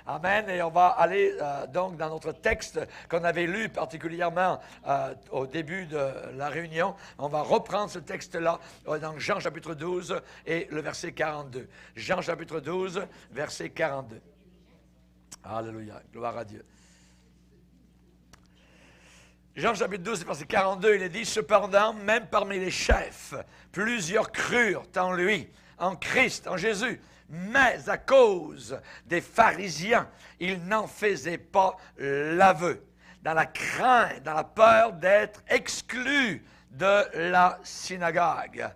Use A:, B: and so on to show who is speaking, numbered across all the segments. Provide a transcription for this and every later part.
A: Amen. Et on va aller donc dans notre texte qu'on avait lu particulièrement au début de la réunion. On va reprendre ce texte-là dans Jean chapitre 12 et le verset 42. Jean chapitre 12, verset 42. Alléluia. Gloire à Dieu. Jean chapitre 12, verset 42, il est dit, « Cependant, même parmi les chefs, plusieurs crurent en lui, en Christ, en Jésus. Mais à cause des pharisiens, ils n'en faisaient pas l'aveu, dans la crainte, dans la peur d'être exclus de la synagogue.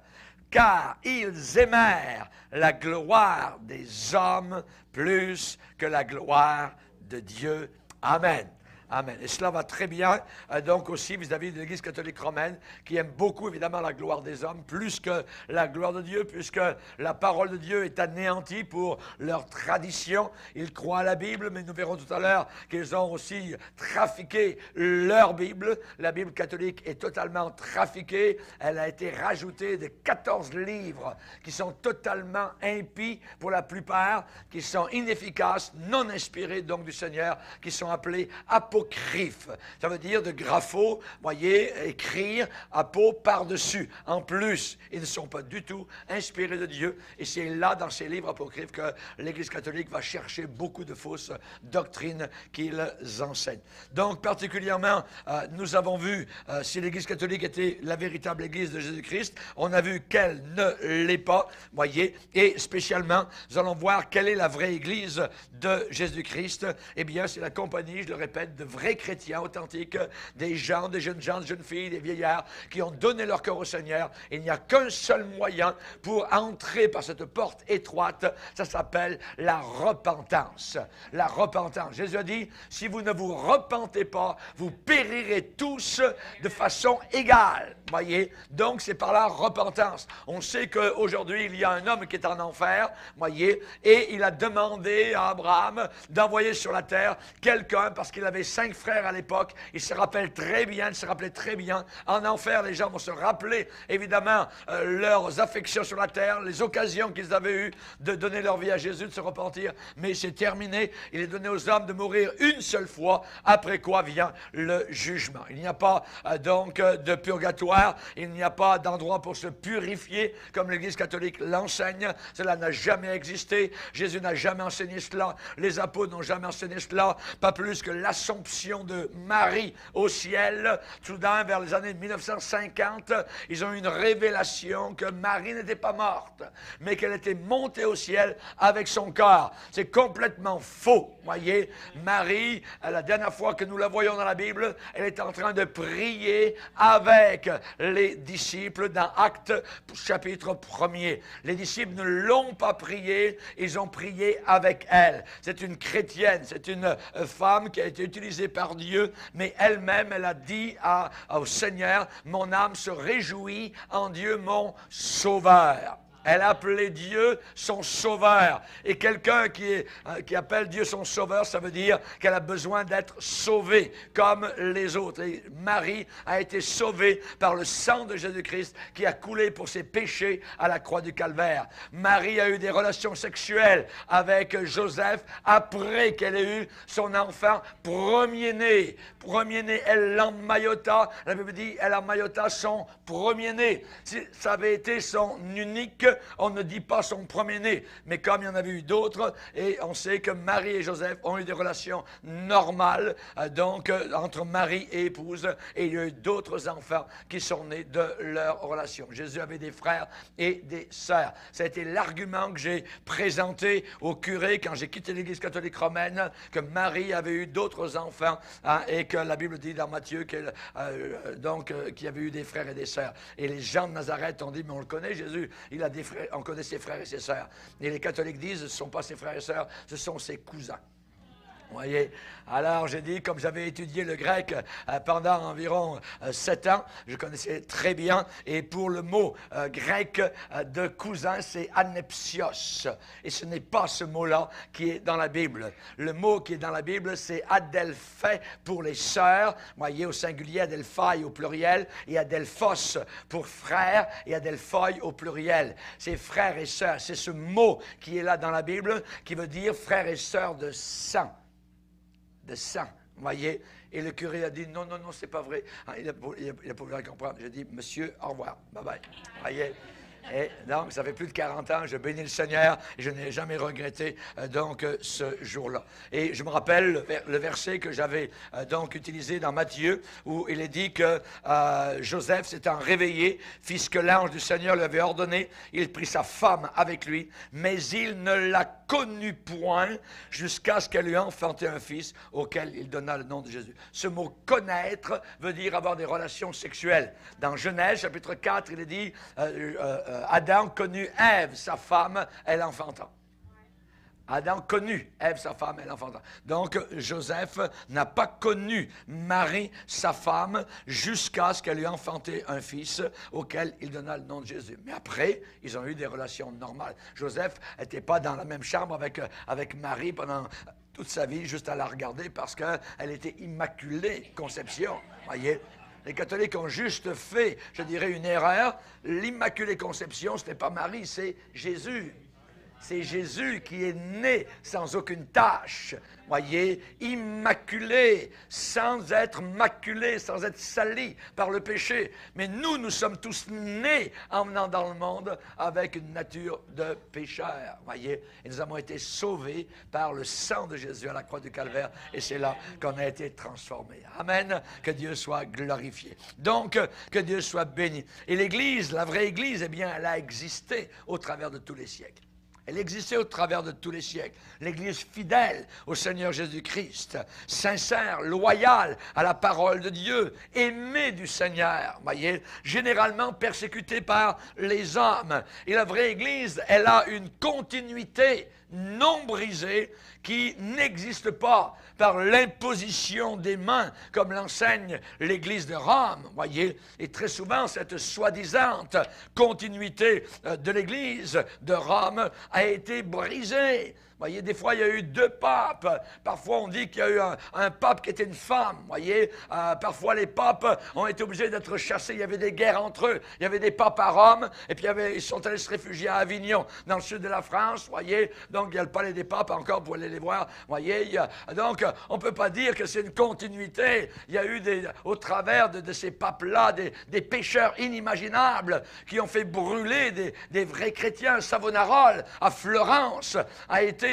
A: Car ils aimèrent la gloire des hommes plus que la gloire de Dieu. » Amen. Amen. Et cela va très bien, donc aussi vis-à-vis de l'Église catholique romaine, qui aime beaucoup évidemment la gloire des hommes, plus que la gloire de Dieu, puisque la parole de Dieu est anéantie pour leur tradition. Ils croient à la Bible, mais nous verrons tout à l'heure qu'ils ont aussi trafiqué leur Bible. La Bible catholique est totalement trafiquée. Elle a été rajoutée de 14 livres qui sont totalement impies pour la plupart, qui sont inefficaces, non inspirés donc du Seigneur, qui sont appelés apocryphes. Ça veut dire de grapho, voyez, écrire apo par-dessus. En plus, ils ne sont pas du tout inspirés de Dieu. Et c'est là, dans ces livres apocryphes, que l'Église catholique va chercher beaucoup de fausses doctrines qu'ils enseignent. Donc, particulièrement, nous avons vu si l'Église catholique était la véritable Église de Jésus-Christ. On a vu qu'elle ne l'est pas, voyez. Et spécialement, nous allons voir quelle est la vraie Église de Jésus-Christ. Eh bien, c'est la compagnie, je le répète, de vrais chrétiens authentiques, des gens, des jeunes filles, des vieillards qui ont donné leur cœur au Seigneur. Il n'y a qu'un seul moyen pour entrer par cette porte étroite, ça s'appelle la repentance. La repentance. Jésus a dit, si vous ne vous repentez pas, vous périrez tous de façon égale. Voyez, donc c'est par la repentance. On sait qu'aujourd'hui, il y a un homme qui est en enfer, voyez, et il a demandé à Abraham d'envoyer sur la terre quelqu'un, parce qu'il avait 5 frères à l'époque. Il se rappelle très bien, en enfer, les gens vont se rappeler, évidemment, leurs affections sur la terre, les occasions qu'ils avaient eues de donner leur vie à Jésus, de se repentir, mais c'est terminé. Il est donné aux hommes de mourir une seule fois, après quoi vient le jugement. Il n'y a pas donc de purgatoire. Il n'y a pas d'endroit pour se purifier comme l'Église catholique l'enseigne. Cela n'a jamais existé. Jésus n'a jamais enseigné cela. Les apôtres n'ont jamais enseigné cela. Pas plus que l'Assomption de Marie au ciel. Soudain, vers les années 1950, ils ont eu une révélation que Marie n'était pas morte, mais qu'elle était montée au ciel avec son corps. C'est complètement faux, voyez. Marie, la dernière fois que nous la voyons dans la Bible, elle est en train de prier avec les disciples dans Actes chapitre 1er. Les disciples ne l'ont pas prié, ils ont prié avec elle. C'est une chrétienne, c'est une femme qui a été utilisée par Dieu, mais elle-même, elle a dit au Seigneur, mon âme se réjouit en Dieu mon sauveur. Elle a appelé Dieu son sauveur. Et quelqu'un qui appelle Dieu son sauveur, ça veut dire qu'elle a besoin d'être sauvée comme les autres. Et Marie a été sauvée par le sang de Jésus-Christ qui a coulé pour ses péchés à la croix du Calvaire. Marie a eu des relations sexuelles avec Joseph après qu'elle ait eu son enfant premier-né. Premier-né, elle l'emmaillota. La Bible dit, elle emmaillota son premier-né. Si ça avait été son unique, on ne dit pas son premier-né, mais comme il y en avait eu d'autres, et on sait que Marie et Joseph ont eu des relations normales, donc entre mari et épouse, et il y a eu d'autres enfants qui sont nés de leur relation. Jésus avait des frères et des sœurs. Ça a été l'argument que j'ai présenté au curé quand j'ai quitté l'Église catholique romaine, que Marie avait eu d'autres enfants, et que la Bible dit dans Matthieu qu'il y avait eu des frères et des sœurs. Et les gens de Nazareth ont dit, mais on le connaît, Jésus, il a des frères, on connaît ses frères et ses sœurs. Et les catholiques disent, ce ne sont pas ses frères et sœurs, ce sont ses cousins. Voyez. Alors, j'ai dit, comme j'avais étudié le grec pendant environ 7 ans, je connaissais très bien. Et pour le mot grec de cousin, c'est anepsios. Et ce n'est pas ce mot-là qui est dans la Bible. Le mot qui est dans la Bible, c'est adelphé pour les sœurs. Voyez, au singulier, adelphai au pluriel, et adelphos pour frère, et adelphoi au pluriel. C'est frères et sœurs. C'est ce mot qui est là dans la Bible, qui veut dire frères et sœurs de sang. De sang, voyez. Et le curé a dit, non, non, non, c'est pas vrai. Il a pas voulu comprendre. J'ai dit, monsieur, au revoir, bye-bye. Voyez. Et donc, ça fait plus de 40 ans, je bénis le Seigneur et je n'ai jamais regretté ce jour-là. Et je me rappelle le verset que j'avais donc utilisé dans Matthieu, où il est dit que Joseph s'étant réveillé, fit ce que l'ange du Seigneur lui avait ordonné, il prit sa femme avec lui, mais il ne la connut point jusqu'à ce qu'elle lui enfanté un fils auquel il donna le nom de Jésus. Ce mot « connaître » veut dire avoir des relations sexuelles. Dans Genèse, chapitre 4, il est dit Adam connut Ève, sa femme, elle enfanta. Adam connut Ève, sa femme, elle enfanta. Donc, Joseph n'a pas connu Marie, sa femme, jusqu'à ce qu'elle lui enfanté un fils auquel il donna le nom de Jésus. Mais après, ils ont eu des relations normales. Joseph n'était pas dans la même chambre avec Marie pendant toute sa vie, juste à la regarder parce qu'elle était immaculée conception. Voyez? Les catholiques ont juste fait, je dirais, une erreur. L'Immaculée Conception, ce n'est pas Marie, c'est Jésus. C'est Jésus qui est né sans aucune tache, voyez, immaculé, sans être maculé, sans être sali par le péché. Mais nous sommes tous nés en venant dans le monde avec une nature de pécheur, voyez. Et nous avons été sauvés par le sang de Jésus à la croix du Calvaire. Et c'est là qu'on a été transformés. Amen. Que Dieu soit glorifié. Donc, que Dieu soit béni. Et l'Église, la vraie Église, eh bien, elle a existé au travers de tous les siècles. Elle existait au travers de tous les siècles. L'Église fidèle au Seigneur Jésus-Christ, sincère, loyale à la parole de Dieu, aimée du Seigneur, voyez, généralement persécutée par les hommes. Et la vraie Église, elle a une continuité non brisée qui n'existe pas par l'imposition des mains, comme l'enseigne l'Église de Rome, voyez. Et très souvent, cette soi-disant continuité de l'Église de Rome a été brisée. Voyez, des fois, il y a eu 2 papes. Parfois, on dit qu'il y a eu un pape qui était une femme. Voyez, parfois, les papes ont été obligés d'être chassés. Il y avait des guerres entre eux. Il y avait des papes à Rome, et puis ils sont allés se réfugier à Avignon, dans le sud de la France. Voyez, donc il y a le palais des papes encore pour aller les voir. Voyez, donc on ne peut pas dire que c'est une continuité. Il y a eu au travers de ces papes-là des pécheurs inimaginables qui ont fait brûler des vrais chrétiens. Savonarole, à Florence,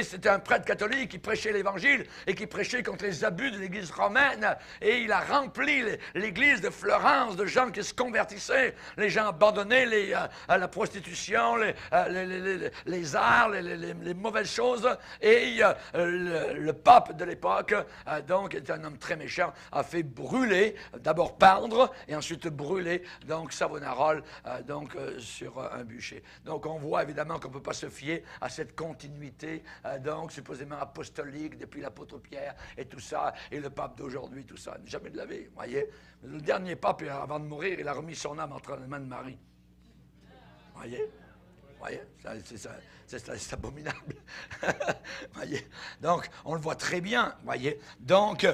A: c'était un prêtre catholique qui prêchait l'Évangile et qui prêchait contre les abus de l'Église romaine. Et il a rempli l'Église de Florence de gens qui se convertissaient. Les gens abandonnaient la prostitution, les arts, les mauvaises choses. Et le pape de l'époque, donc, était un homme très méchant, a fait brûler, d'abord pendre et ensuite brûler, donc, Savonarole, sur un bûcher. Donc, on voit évidemment qu'on ne peut pas se fier à cette continuité donc supposément apostolique depuis l'apôtre Pierre et tout ça, et le pape d'aujourd'hui, tout ça. Jamais de la vie, voyez. Le dernier pape, avant de mourir, il a remis son âme entre les mains de Marie. Voyez? Voyez? C'est abominable. Voyez? Donc, on le voit très bien, voyez. Donc,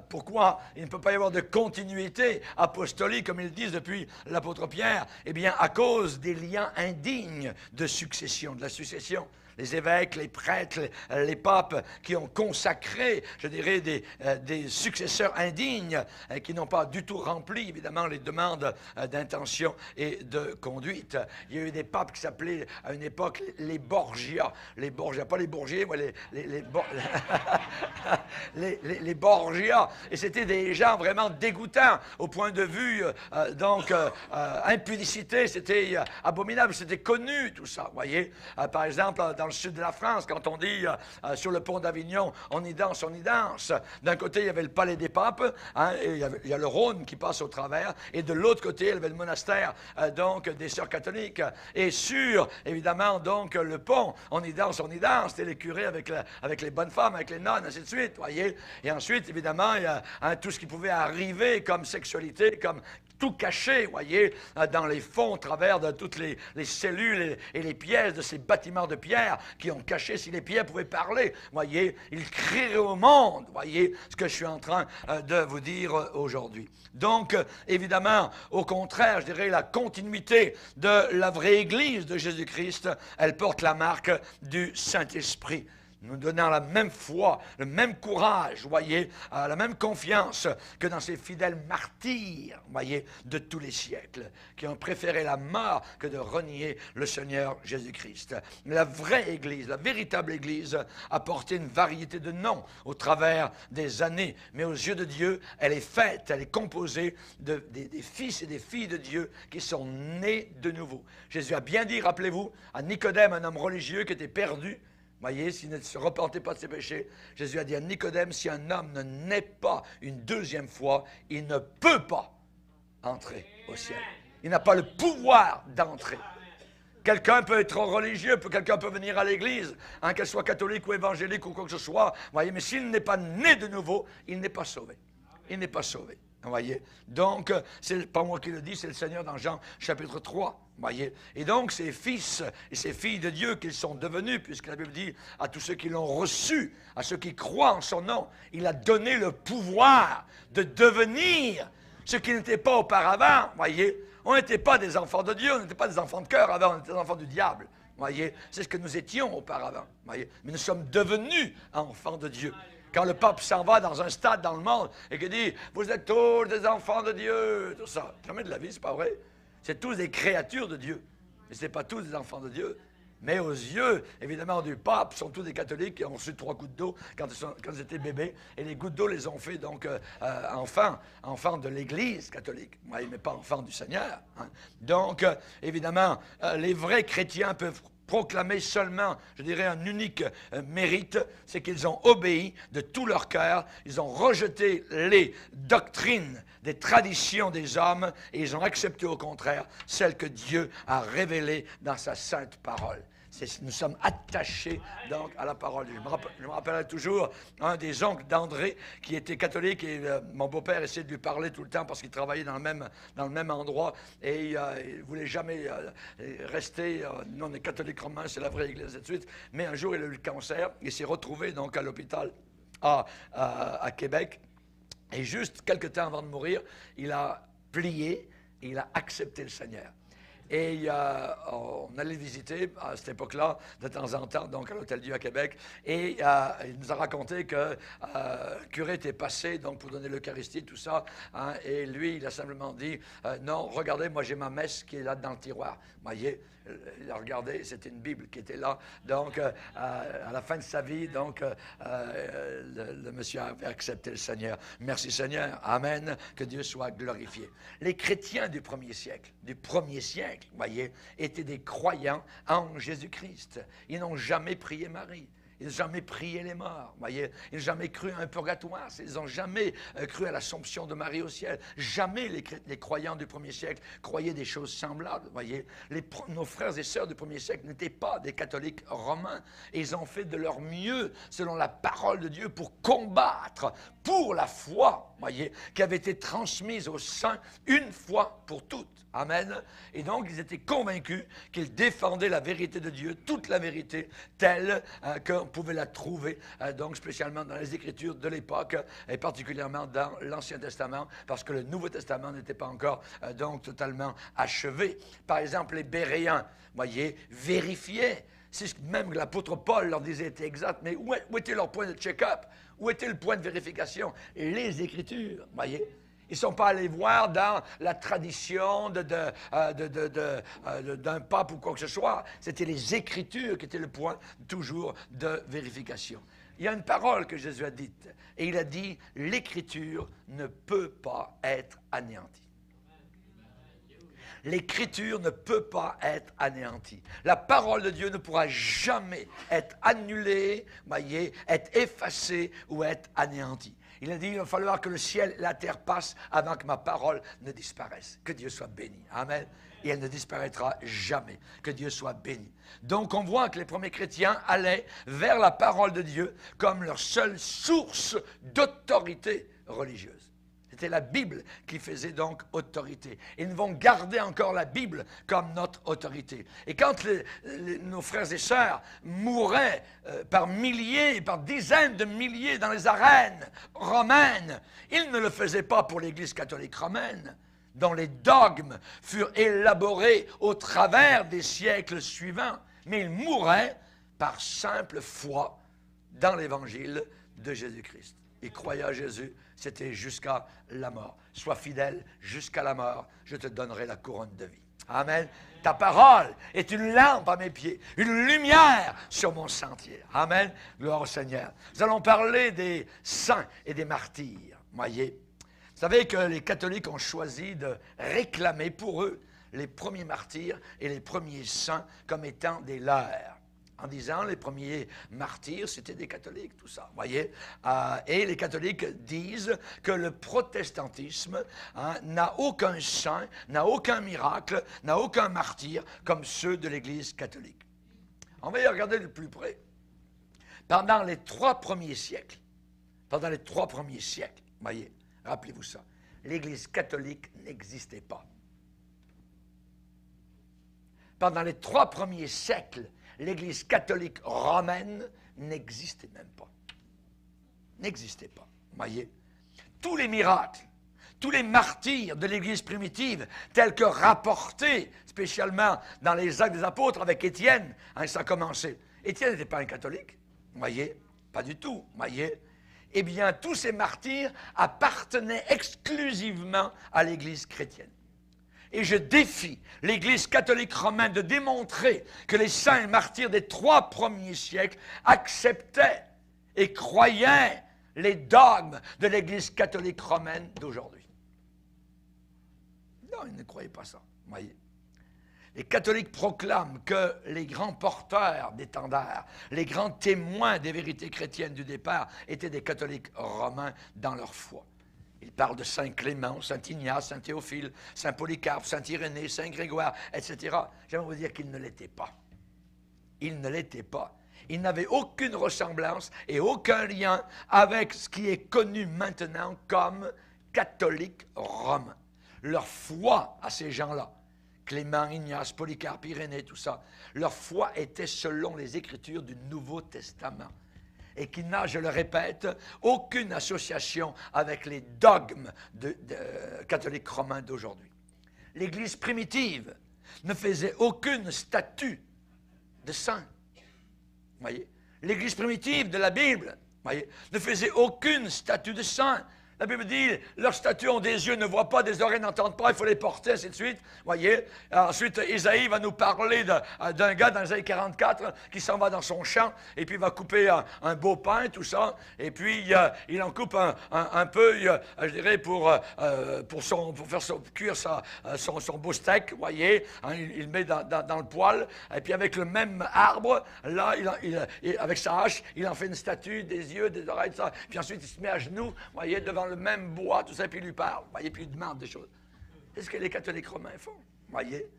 A: pourquoi il ne peut pas y avoir de continuité apostolique, comme ils disent depuis l'apôtre Pierre? Eh bien, à cause des liens indignes de succession, de la succession. Les évêques, les prêtres, les papes qui ont consacré, je dirais, des successeurs indignes qui n'ont pas du tout rempli, évidemment, les demandes d'intention et de conduite. Il y a eu des papes qui s'appelaient, à une époque, les Borgia. Les Borgia, pas les Bourgiers, les Borgia. Et c'était des gens vraiment dégoûtants au point de vue, impudicité. C'était abominable, c'était connu, tout ça, vous voyez. Par exemple, dans le sud de la France, quand on dit sur le pont d'Avignon, on y danse, on y danse. D'un côté, il y avait le palais des papes, hein, et il y a le Rhône qui passe au travers, et de l'autre côté, il y avait le monastère donc des sœurs catholiques. Et sur, évidemment, donc le pont, on y danse, c'était les curés avec les bonnes femmes, avec les nonnes, ainsi de suite, voyez. Et ensuite, évidemment, il y a tout ce qui pouvait arriver comme sexualité, comme tout caché, voyez, dans les fonds, au travers de toutes les cellules et les pièces de ces bâtiments de pierre qui ont caché, si les pierres pouvaient parler, voyez, ils crieraient au monde, voyez, ce que je suis en train de vous dire aujourd'hui. Donc, évidemment, au contraire, je dirais, la continuité de la vraie Église de Jésus-Christ, elle porte la marque du Saint-Esprit, nous donnant la même foi, le même courage, voyez, la même confiance que dans ces fidèles martyrs, voyez, de tous les siècles, qui ont préféré la mort que de renier le Seigneur Jésus-Christ. La vraie Église, la véritable Église, a porté une variété de noms au travers des années, mais aux yeux de Dieu, elle est faite, elle est composée des fils et des filles de Dieu qui sont nés de nouveau. Jésus a bien dit, rappelez-vous, à Nicodème, un homme religieux qui était perdu. Voyez, s'il ne se repentait pas de ses péchés, Jésus a dit à Nicodème, si un homme ne naît pas une deuxième fois, il ne peut pas entrer au ciel. Il n'a pas le pouvoir d'entrer. Quelqu'un peut être religieux, quelqu'un peut venir à l'église, hein, qu'elle soit catholique ou évangélique ou quoi que ce soit, voyez, mais s'il n'est pas né de nouveau, il n'est pas sauvé. Il n'est pas sauvé. Voyez? Donc, c'est pas moi qui le dis, c'est le Seigneur dans Jean chapitre 3. Voyez? Et donc, ces fils et ces filles de Dieu qu'ils sont devenus, puisque la Bible dit à tous ceux qui l'ont reçu, à ceux qui croient en son nom, il a donné le pouvoir de devenir ce qui n'était pas auparavant. Voyez? On n'était pas des enfants de Dieu, on n'était pas des enfants de cœur avant, on était des enfants du diable. Voyez? C'est ce que nous étions auparavant. Voyez? Mais nous sommes devenus enfants de Dieu. Quand le pape s'en va dans un stade dans le monde et qu'il dit « Vous êtes tous des enfants de Dieu », tout ça. Jamais de la vie, c'est pas vrai. C'est tous des créatures de Dieu. Mais ce n'est pas tous des enfants de Dieu. Mais aux yeux, évidemment, du pape, sont tous des catholiques qui ont reçu 3 gouttes d'eau quand ils étaient bébés. Et les gouttes d'eau les ont fait donc enfants de l'Église catholique. Oui, mais pas enfants du Seigneur. Hein. Donc, évidemment, les vrais chrétiens peuvent proclamer seulement, je dirais, un unique mérite, c'est qu'ils ont obéi de tout leur cœur, ils ont rejeté les doctrines, des traditions des hommes, et ils ont accepté au contraire celles que Dieu a révélées dans sa sainte parole. Nous sommes attachés donc à la parole de Dieu. Je me rappellerai toujours un des oncles d'André qui était catholique et mon beau-père essayait de lui parler tout le temps parce qu'il travaillait dans le même endroit et il ne voulait jamais rester. Nous, on est catholique romain, c'est la vraie église, et ainsi de suite. Mais un jour, il a eu le cancer. Il s'est retrouvé donc à l'hôpital à Québec. Et juste quelques temps avant de mourir, il a plié et il a accepté le Seigneur. Et on allait le visiter à cette époque-là, de temps en temps, donc à l'Hôtel Dieu à Québec. Et il nous a raconté que le curé était passé donc, pour donner l'Eucharistie, tout ça. Hein, et lui, il a simplement dit non, regardez, moi j'ai ma messe qui est là dans le tiroir. Vous voyez, il a regardé, c'était une Bible qui était là. Donc, à la fin de sa vie, donc, le monsieur avait accepté le Seigneur. Merci Seigneur. Amen. Que Dieu soit glorifié. Les chrétiens du premier siècle, vous voyez, étaient des croyants en Jésus-Christ. Ils n'ont jamais prié Marie. Ils n'ont jamais prié les morts, voyez. Ils n'ont jamais cru à un purgatoire. Ils n'ont jamais cru à l'Assomption de Marie au ciel. Jamais les croyants du premier siècle croyaient des choses semblables, voyez. Nos frères et sœurs du premier siècle n'étaient pas des catholiques romains. Et ils ont fait de leur mieux, selon la parole de Dieu, pour combattre pour la foi, voyez, qui avait été transmise aux saints une fois pour toutes. Amen. Et donc, ils étaient convaincus qu'ils défendaient la vérité de Dieu, toute la vérité, telle qu'on pouvait la trouver, donc spécialement dans les Écritures de l'époque, et particulièrement dans l'Ancien Testament, parce que le Nouveau Testament n'était pas encore donc totalement achevé. Par exemple, les Béréens, voyez, vérifiaient. Si même l'apôtre Paul leur disait était exact, mais où était leur point de check-up? Où était le point de vérification? Et les Écritures, voyez. Ils ne sont pas allés voir dans la tradition d'un pape ou quoi que ce soit. C'était les Écritures qui étaient le point toujours de vérification. Il y a une parole que Jésus a dite, et il a dit « L'Écriture ne peut pas être anéantie ». l'Écriture ne peut pas être anéantie. La parole de Dieu ne pourra jamais être annulée, voyez, être effacée ou être anéantie. Il a dit, il va falloir que le ciel et la terre passent avant que ma parole ne disparaisse. Que Dieu soit béni. Amen. Et elle ne disparaîtra jamais. Que Dieu soit béni. Donc on voit que les premiers chrétiens allaient vers la parole de Dieu comme leur seule source d'autorité religieuse. C'était la Bible qui faisait donc autorité. Et nous vont garder encore la Bible comme notre autorité. Et quand nos frères et sœurs mouraient par milliers, par dizaines de milliers dans les arènes romaines, ils ne le faisaient pas pour l'Église catholique romaine, dont les dogmes furent élaborés au travers des siècles suivants, mais ils mouraient par simple foi dans l'Évangile de Jésus-Christ. Ils croyaient à Jésus, c'était jusqu'à la mort. Sois fidèle jusqu'à la mort, je te donnerai la couronne de vie. Amen. Ta parole est une lampe à mes pieds, une lumière sur mon sentier. Amen. Gloire au Seigneur. Nous allons parler des saints et des martyrs. Voyez, vous savez que les catholiques ont choisi de réclamer pour eux les premiers martyrs et les premiers saints comme étant des leurs. En disant, les premiers martyrs, c'était des catholiques, tout ça, voyez. Et les catholiques disent que le protestantisme n'a aucun saint, n'a aucun miracle, n'a aucun martyr comme ceux de l'Église catholique. On va y regarder de plus près. Pendant les 3 premiers siècles, voyez, rappelez-vous ça, l'Église catholique n'existait pas. Pendant les 3 premiers siècles, l'Église catholique romaine n'existait même pas. N'existait pas, voyez. Tous les miracles, tous les martyrs de l'Église primitive, tels que rapportés, spécialement dans les Actes des Apôtres avec Étienne, ça a commencé. Étienne n'était pas un catholique, voyez, pas du tout, voyez. Eh bien, tous ces martyrs appartenaient exclusivement à l'Église chrétienne. Et je défie l'Église catholique romaine de démontrer que les saints et martyrs des 3 premiers siècles acceptaient et croyaient les dogmes de l'Église catholique romaine d'aujourd'hui. Non, ils ne croyaient pas ça, voyez. Les catholiques proclament que les grands porteurs d'étendards, les grands témoins des vérités chrétiennes du départ étaient des catholiques romains dans leur foi. Il parle de Saint Clément, Saint Ignace, Saint Théophile, Saint Polycarpe, Saint Irénée, Saint Grégoire, etc. J'aimerais vous dire qu'ils ne l'étaient pas. Ils ne l'étaient pas. Ils n'avaient aucune ressemblance et aucun lien avec ce qui est connu maintenant comme catholique romain. Leur foi à ces gens-là, Clément, Ignace, Polycarpe, Irénée, tout ça, leur foi était selon les Écritures du Nouveau Testament. Et qui n'a, je le répète, aucune association avec les dogmes catholiques romains d'aujourd'hui. L'Église primitive ne faisait aucune statue de saint. Voyez, l'Église primitive de la Bible, voyez, ne faisait aucune statue de saint. La Bible dit, leurs statues ont des yeux, ne voient pas, des oreilles n'entendent pas, il faut les porter, ainsi de suite. Voyez. Ensuite, Isaïe va nous parler d'un gars dans Isaïe 44 qui s'en va dans son champ et puis va couper un beau pain, tout ça. Et puis, il en coupe un peu, je dirais, pour faire cuire son beau steak, voyez. Hein, il met dans le poêle. Et puis, avec le même arbre, là, avec sa hache, il en fait une statue, des yeux, des oreilles, tout ça. Puis ensuite, il se met à genoux, voyez, devant le même bois, tout ça, puis il lui parle, voyez, puis il demande des choses. C'est ce que les catholiques romains font, voyez,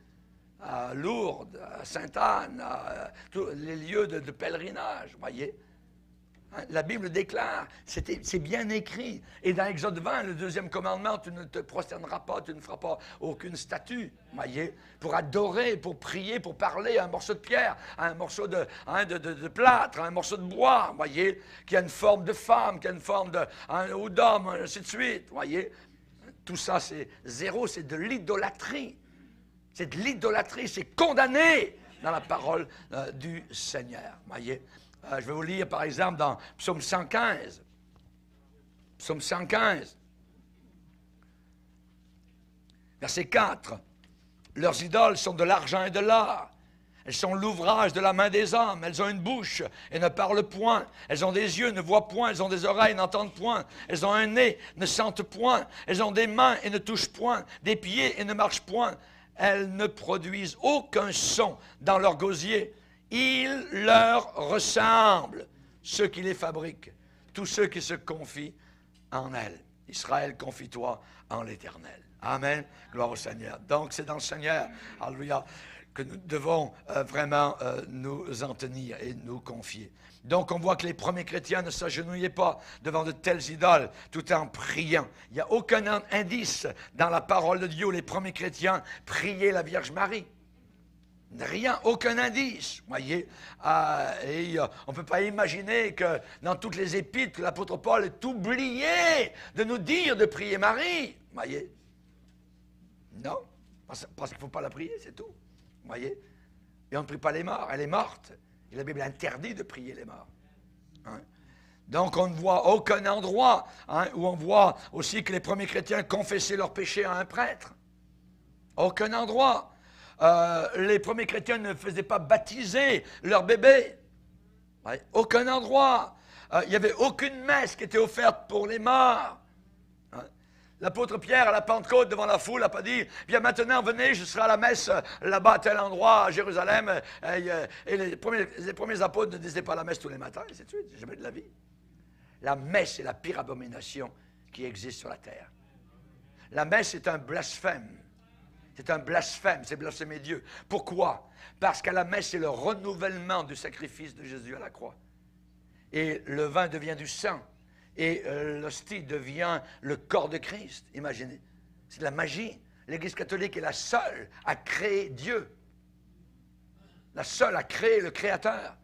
A: à Lourdes, à Sainte-Anne, tous les lieux de pèlerinage, voyez. Hein, la Bible déclare, c'est bien écrit. Et dans Exode 20, le 2e commandement, tu ne te prosterneras pas, tu ne feras pas aucune statue, voyez, pour adorer, pour prier, pour parler à un morceau de pierre, à un morceau de plâtre, à un morceau de bois, voyez, qui a une forme de femme, qui a une forme ou d'homme, ainsi de suite, voyez. Tout ça, c'est zéro, c'est de l'idolâtrie. C'est de l'idolâtrie, c'est condamné dans la parole du Seigneur, voyez. Je vais vous lire, par exemple, dans Psaume 115. Psaume 115. Verset 4. Leurs idoles sont de l'argent et de l'or. Elles sont l'ouvrage de la main des hommes. Elles ont une bouche et ne parlent point. Elles ont des yeux, ne voient point. Elles ont des oreilles, n'entendent point. Elles ont un nez, ne sentent point. Elles ont des mains et ne touchent point. Des pieds et ne marchent point. elles ne produisent aucun son dans leur gosier. Ils leur ressemblent, ceux qui les fabriquent, tous ceux qui se confient en elles. Israël, confie-toi en l'Éternel. Amen. Gloire au Seigneur. Donc, c'est dans le Seigneur, alléluia, que nous devons vraiment nous en tenir et nous confier. Donc, on voit que les premiers chrétiens ne s'agenouillaient pas devant de telles idoles tout en priant. Il n'y a aucun indice dans la parole de Dieu où les premiers chrétiens priaient la Vierge Marie. Rien, aucun indice, voyez. Et on ne peut pas imaginer que dans toutes les épîtres, l'apôtre Paul ait oublié de nous dire de prier Marie, voyez. Non, parce qu'il ne faut pas la prier, c'est tout, voyez. Et on ne prie pas les morts, elle est morte. Et la Bible interdit de prier les morts. Hein? Donc on ne voit aucun endroit où on voit aussi que les premiers chrétiens confessaient leurs péchés à un prêtre. Aucun endroit. Les premiers chrétiens ne faisaient pas baptiser leur bébé. Ouais, aucun endroit. Il n'y avait aucune messe qui était offerte pour les morts. Hein? L'apôtre Pierre, à la Pentecôte, devant la foule, n'a pas dit « Bien maintenant, venez, je serai à la messe là-bas, à tel endroit, à Jérusalem. » Et les premiers apôtres ne disaient pas la messe tous les matins, et c'est tout, jamais de la vie. La messe est la pire abomination qui existe sur la terre. La messe est un blasphème. C'est un blasphème, c'est blasphémer Dieu. Pourquoi? Parce qu'à la messe, c'est le renouvellement du sacrifice de Jésus à la croix. Et le vin devient du sang. Et l'hostie devient le corps de Christ. Imaginez. C'est de la magie. L'Église catholique est la seule à créer Dieu. La seule à créer le Créateur.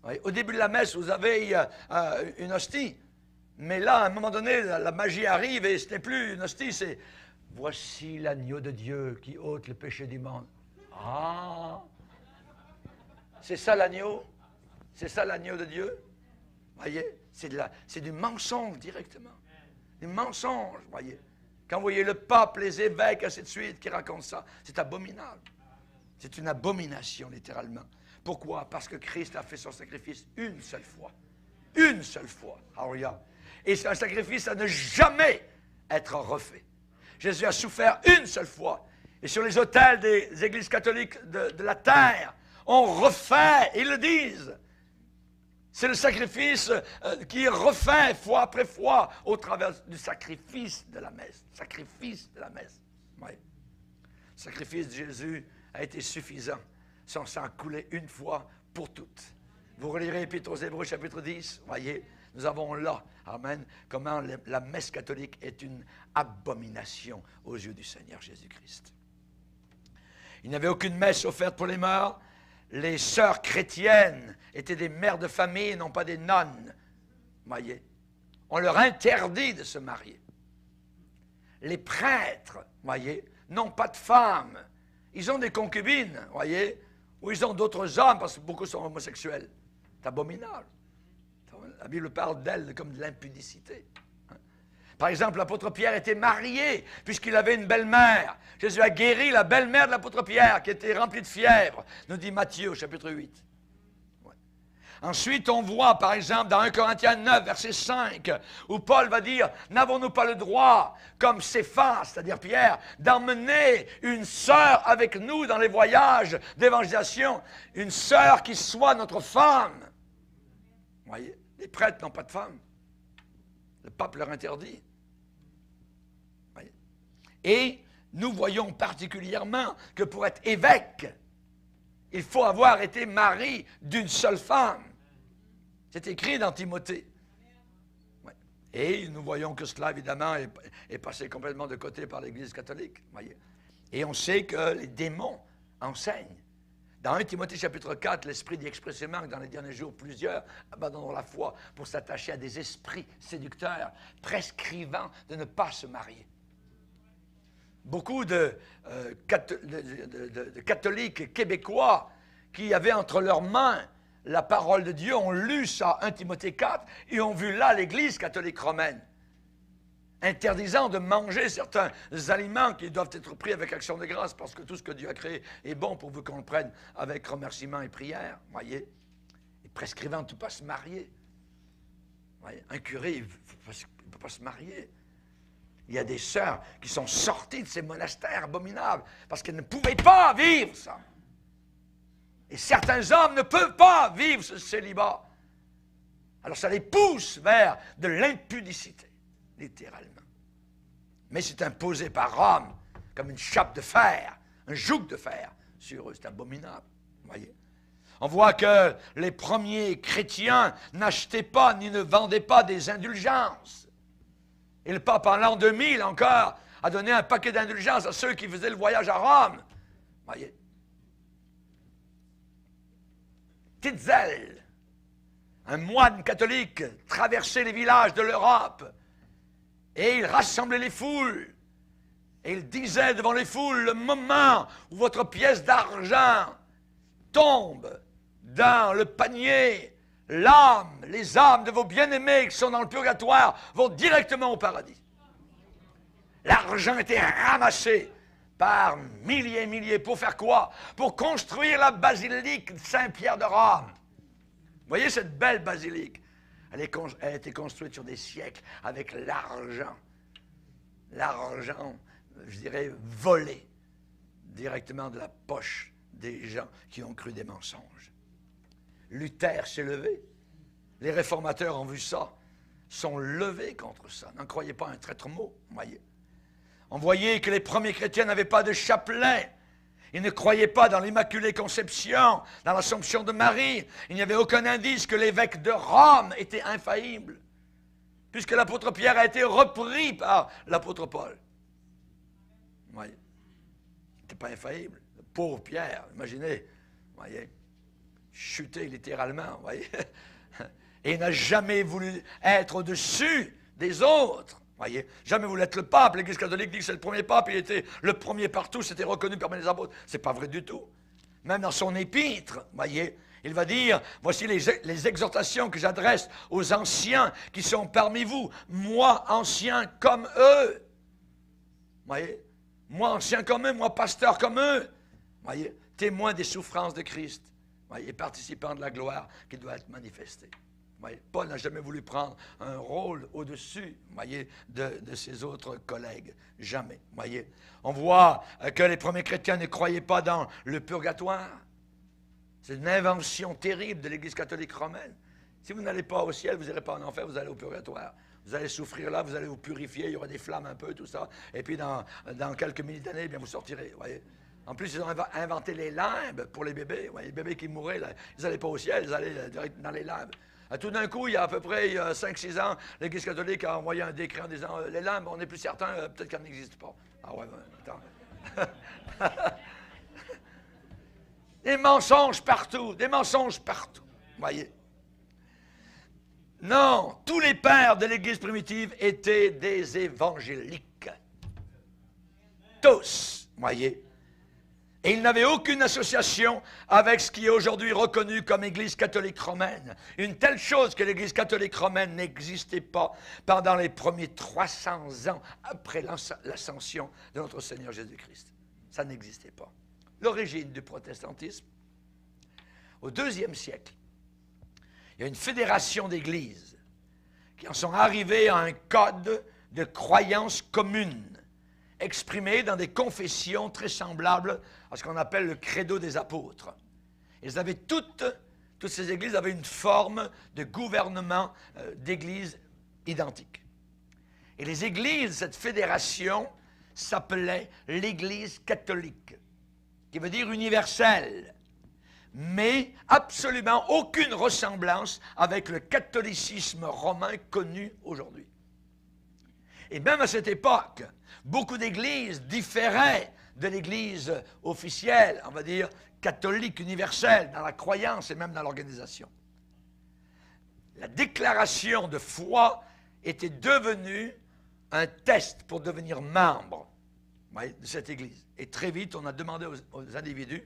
A: Oui, au début de la messe, vous avez une hostie. Mais là, à un moment donné, la magie arrive et ce n'est plus une hostie, c'est « Voici l'agneau de Dieu qui ôte le péché du monde. » Ah! C'est ça l'agneau? C'est ça l'agneau de Dieu? Voyez? C'est du mensonge directement. Du mensonge, voyez. Quand vous voyez le pape, les évêques, ainsi de suite, qui racontent ça, c'est abominable. C'est une abomination, littéralement. Pourquoi? Parce que Christ a fait son sacrifice une seule fois. Une seule fois. Alléluia. Et c'est un sacrifice à ne jamais être refait. Jésus a souffert une seule fois. Et sur les autels des églises catholiques de la terre, on refait, ils le disent. C'est le sacrifice qui est refait fois après fois au travers du sacrifice de la messe. Sacrifice de la messe. Oui. Le sacrifice de Jésus a été suffisant. Son sang coulé une fois pour toutes. Vous relirez Épître aux Hébreux, chapitre 10, voyez, nous avons là, amen, comment la messe catholique est une abomination aux yeux du Seigneur Jésus-Christ. Il n'y avait aucune messe offerte pour les morts. Les sœurs chrétiennes étaient des mères de famille et non pas des nonnes. Voyez, on leur interdit de se marier. Les prêtres, voyez, n'ont pas de femmes. Ils ont des concubines, voyez, ou ils ont d'autres hommes parce que beaucoup sont homosexuels. C'est abominable. La Bible parle d'elle comme de l'impudicité. Par exemple, l'apôtre Pierre était marié puisqu'il avait une belle-mère. Jésus a guéri la belle-mère de l'apôtre Pierre qui était remplie de fièvre, nous dit Matthieu au chapitre 8. Ouais. Ensuite, on voit par exemple dans 1 Corinthiens 9, verset 5, où Paul va dire « N'avons-nous pas le droit, comme Céphas, c'est-à-dire Pierre, d'emmener une sœur avec nous dans les voyages d'évangélisation, une sœur qui soit notre femme ?» Vous voyez, les prêtres n'ont pas de femme. Le pape leur interdit. Et nous voyons particulièrement que pour être évêque, il faut avoir été mari d'une seule femme. C'est écrit dans Timothée. Ouais. Et nous voyons que cela, évidemment, est passé complètement de côté par l'Église catholique. Voyez. Et on sait que les démons enseignent. Dans 1 Timothée chapitre 4, l'Esprit dit expressément que dans les derniers jours, plusieurs abandonneront la foi pour s'attacher à des esprits séducteurs, prescrivant de ne pas se marier. Beaucoup de catholiques québécois qui avaient entre leurs mains la parole de Dieu ont lu ça, 1 Timothée 4, et ont vu là l'Église catholique romaine, interdisant de manger certains aliments qui doivent être pris avec action de grâce, parce que tout ce que Dieu a créé est bon pour vous qu'on le prenne avec remerciement et prière, voyez, et prescrivant de ne pas se marier. Voyez, un curé, il ne peut pas se marier. Il y a des sœurs qui sont sorties de ces monastères abominables parce qu'elles ne pouvaient pas vivre ça. Et certains hommes ne peuvent pas vivre ce célibat. Alors ça les pousse vers de l'impudicité, littéralement. Mais c'est imposé par Rome comme une chape de fer, un joug de fer sur eux. C'est abominable, voyez. On voit que les premiers chrétiens n'achetaient pas ni ne vendaient pas des indulgences. Et le pape, en l'an 2000 encore, a donné un paquet d'indulgences à ceux qui faisaient le voyage à Rome. Voyez. Tetzel, un moine catholique, traversait les villages de l'Europe et il rassemblait les foules. Et il disait devant les foules, le moment où votre pièce d'argent tombe dans le panier, les âmes de vos bien-aimés qui sont dans le purgatoire vont directement au paradis. L'argent était ramassé par milliers et milliers. Pour faire quoi? Pour construire la basilique de Saint-Pierre de Rome. Vous voyez cette belle basilique? Elle a été construite sur des siècles avec l'argent. L'argent, je dirais, volé directement de la poche des gens qui ont cru des mensonges. Luther s'est levé. Les réformateurs ont vu ça, sont levés contre ça. N'en croyez pas un traître mot, voyez. On voyait que les premiers chrétiens n'avaient pas de chapelet. Ils ne croyaient pas dans l'Immaculée Conception, dans l'Assomption de Marie. Il n'y avait aucun indice que l'évêque de Rome était infaillible, puisque l'apôtre Pierre a été repris par l'apôtre Paul. Vous voyez, il n'était pas infaillible. Le pauvre Pierre, imaginez, vous voyez, chuté littéralement, vous voyez. Et il n'a jamais voulu être au-dessus des autres. Voyez, jamais voulu être le pape. L'Église catholique dit que c'est le premier pape, il était le premier partout, c'était reconnu parmi les apôtres. C'est pas vrai du tout. Même dans son épître, voyez, il va dire, voici les exhortations que j'adresse aux anciens qui sont parmi vous, moi ancien comme eux. Voyez, moi ancien comme eux, moi pasteur comme eux. Voyez, témoin des souffrances de Christ. Voyez, participant de la gloire qui doit être manifestée. Voyez, Paul n'a jamais voulu prendre un rôle au-dessus, voyez, de ses autres collègues. Jamais. Voyez. On voit que les premiers chrétiens ne croyaient pas dans le purgatoire. C'est une invention terrible de l'Église catholique romaine. Si vous n'allez pas au ciel, vous n'irez pas en enfer, vous allez au purgatoire. Vous allez souffrir là, vous allez vous purifier, il y aura des flammes un peu, tout ça. Et puis dans quelques milliers d'années, bien vous sortirez. Voyez. En plus, ils ont inventé les limbes pour les bébés. Voyez, les bébés qui mouraient, là, ils n'allaient pas au ciel, ils allaient direct dans les limbes. Tout d'un coup, il y a à peu près 5-6 ans, l'Église catholique a envoyé un décret en disant les limbes, on n'est plus certain, peut-être qu'elles n'existent pas. Ah ouais, attends. Des mensonges partout, des mensonges partout. Voyez. Non, tous les pères de l'Église primitive étaient des évangéliques. Tous, voyez. Et il n'avait aucune association avec ce qui est aujourd'hui reconnu comme Église catholique romaine. Une telle chose que l'Église catholique romaine n'existait pas pendant les premiers 300 ans après l'ascension de notre Seigneur Jésus-Christ. Ça n'existait pas. L'origine du protestantisme, au IIe siècle, il y a une fédération d'églises qui en sont arrivées à un code de croyance commune, exprimé dans des confessions très semblables à ce qu'on appelle le credo des apôtres. Ils avaient toutes ces églises avaient une forme de gouvernement d'église identique. Et les églises, cette fédération, s'appelait l'Église catholique, qui veut dire universelle, mais absolument aucune ressemblance avec le catholicisme romain connu aujourd'hui. Et même à cette époque, beaucoup d'églises différaient de l'église officielle, on va dire catholique universelle, dans la croyance et même dans l'organisation. La déclaration de foi était devenue un test pour devenir membre de cette église. Et très vite, on a demandé aux individus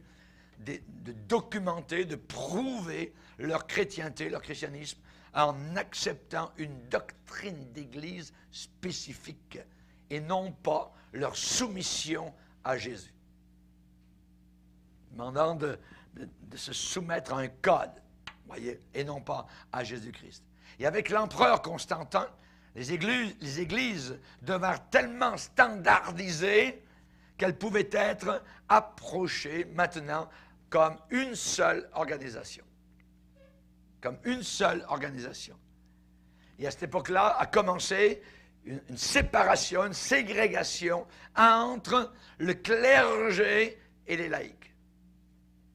A: de documenter, de prouver leur chrétienté, leur christianisme, en acceptant une doctrine d'église spécifique et non pas leur soumission à Jésus. Demandant de se soumettre à un code, voyez, et non pas à Jésus-Christ. Et avec l'empereur Constantin, Les églises devinrent tellement standardisées qu'elles pouvaient être approchées maintenant comme une seule organisation. Comme une seule organisation. Et à cette époque-là a commencé une séparation, une ségrégation entre le clergé et les laïcs.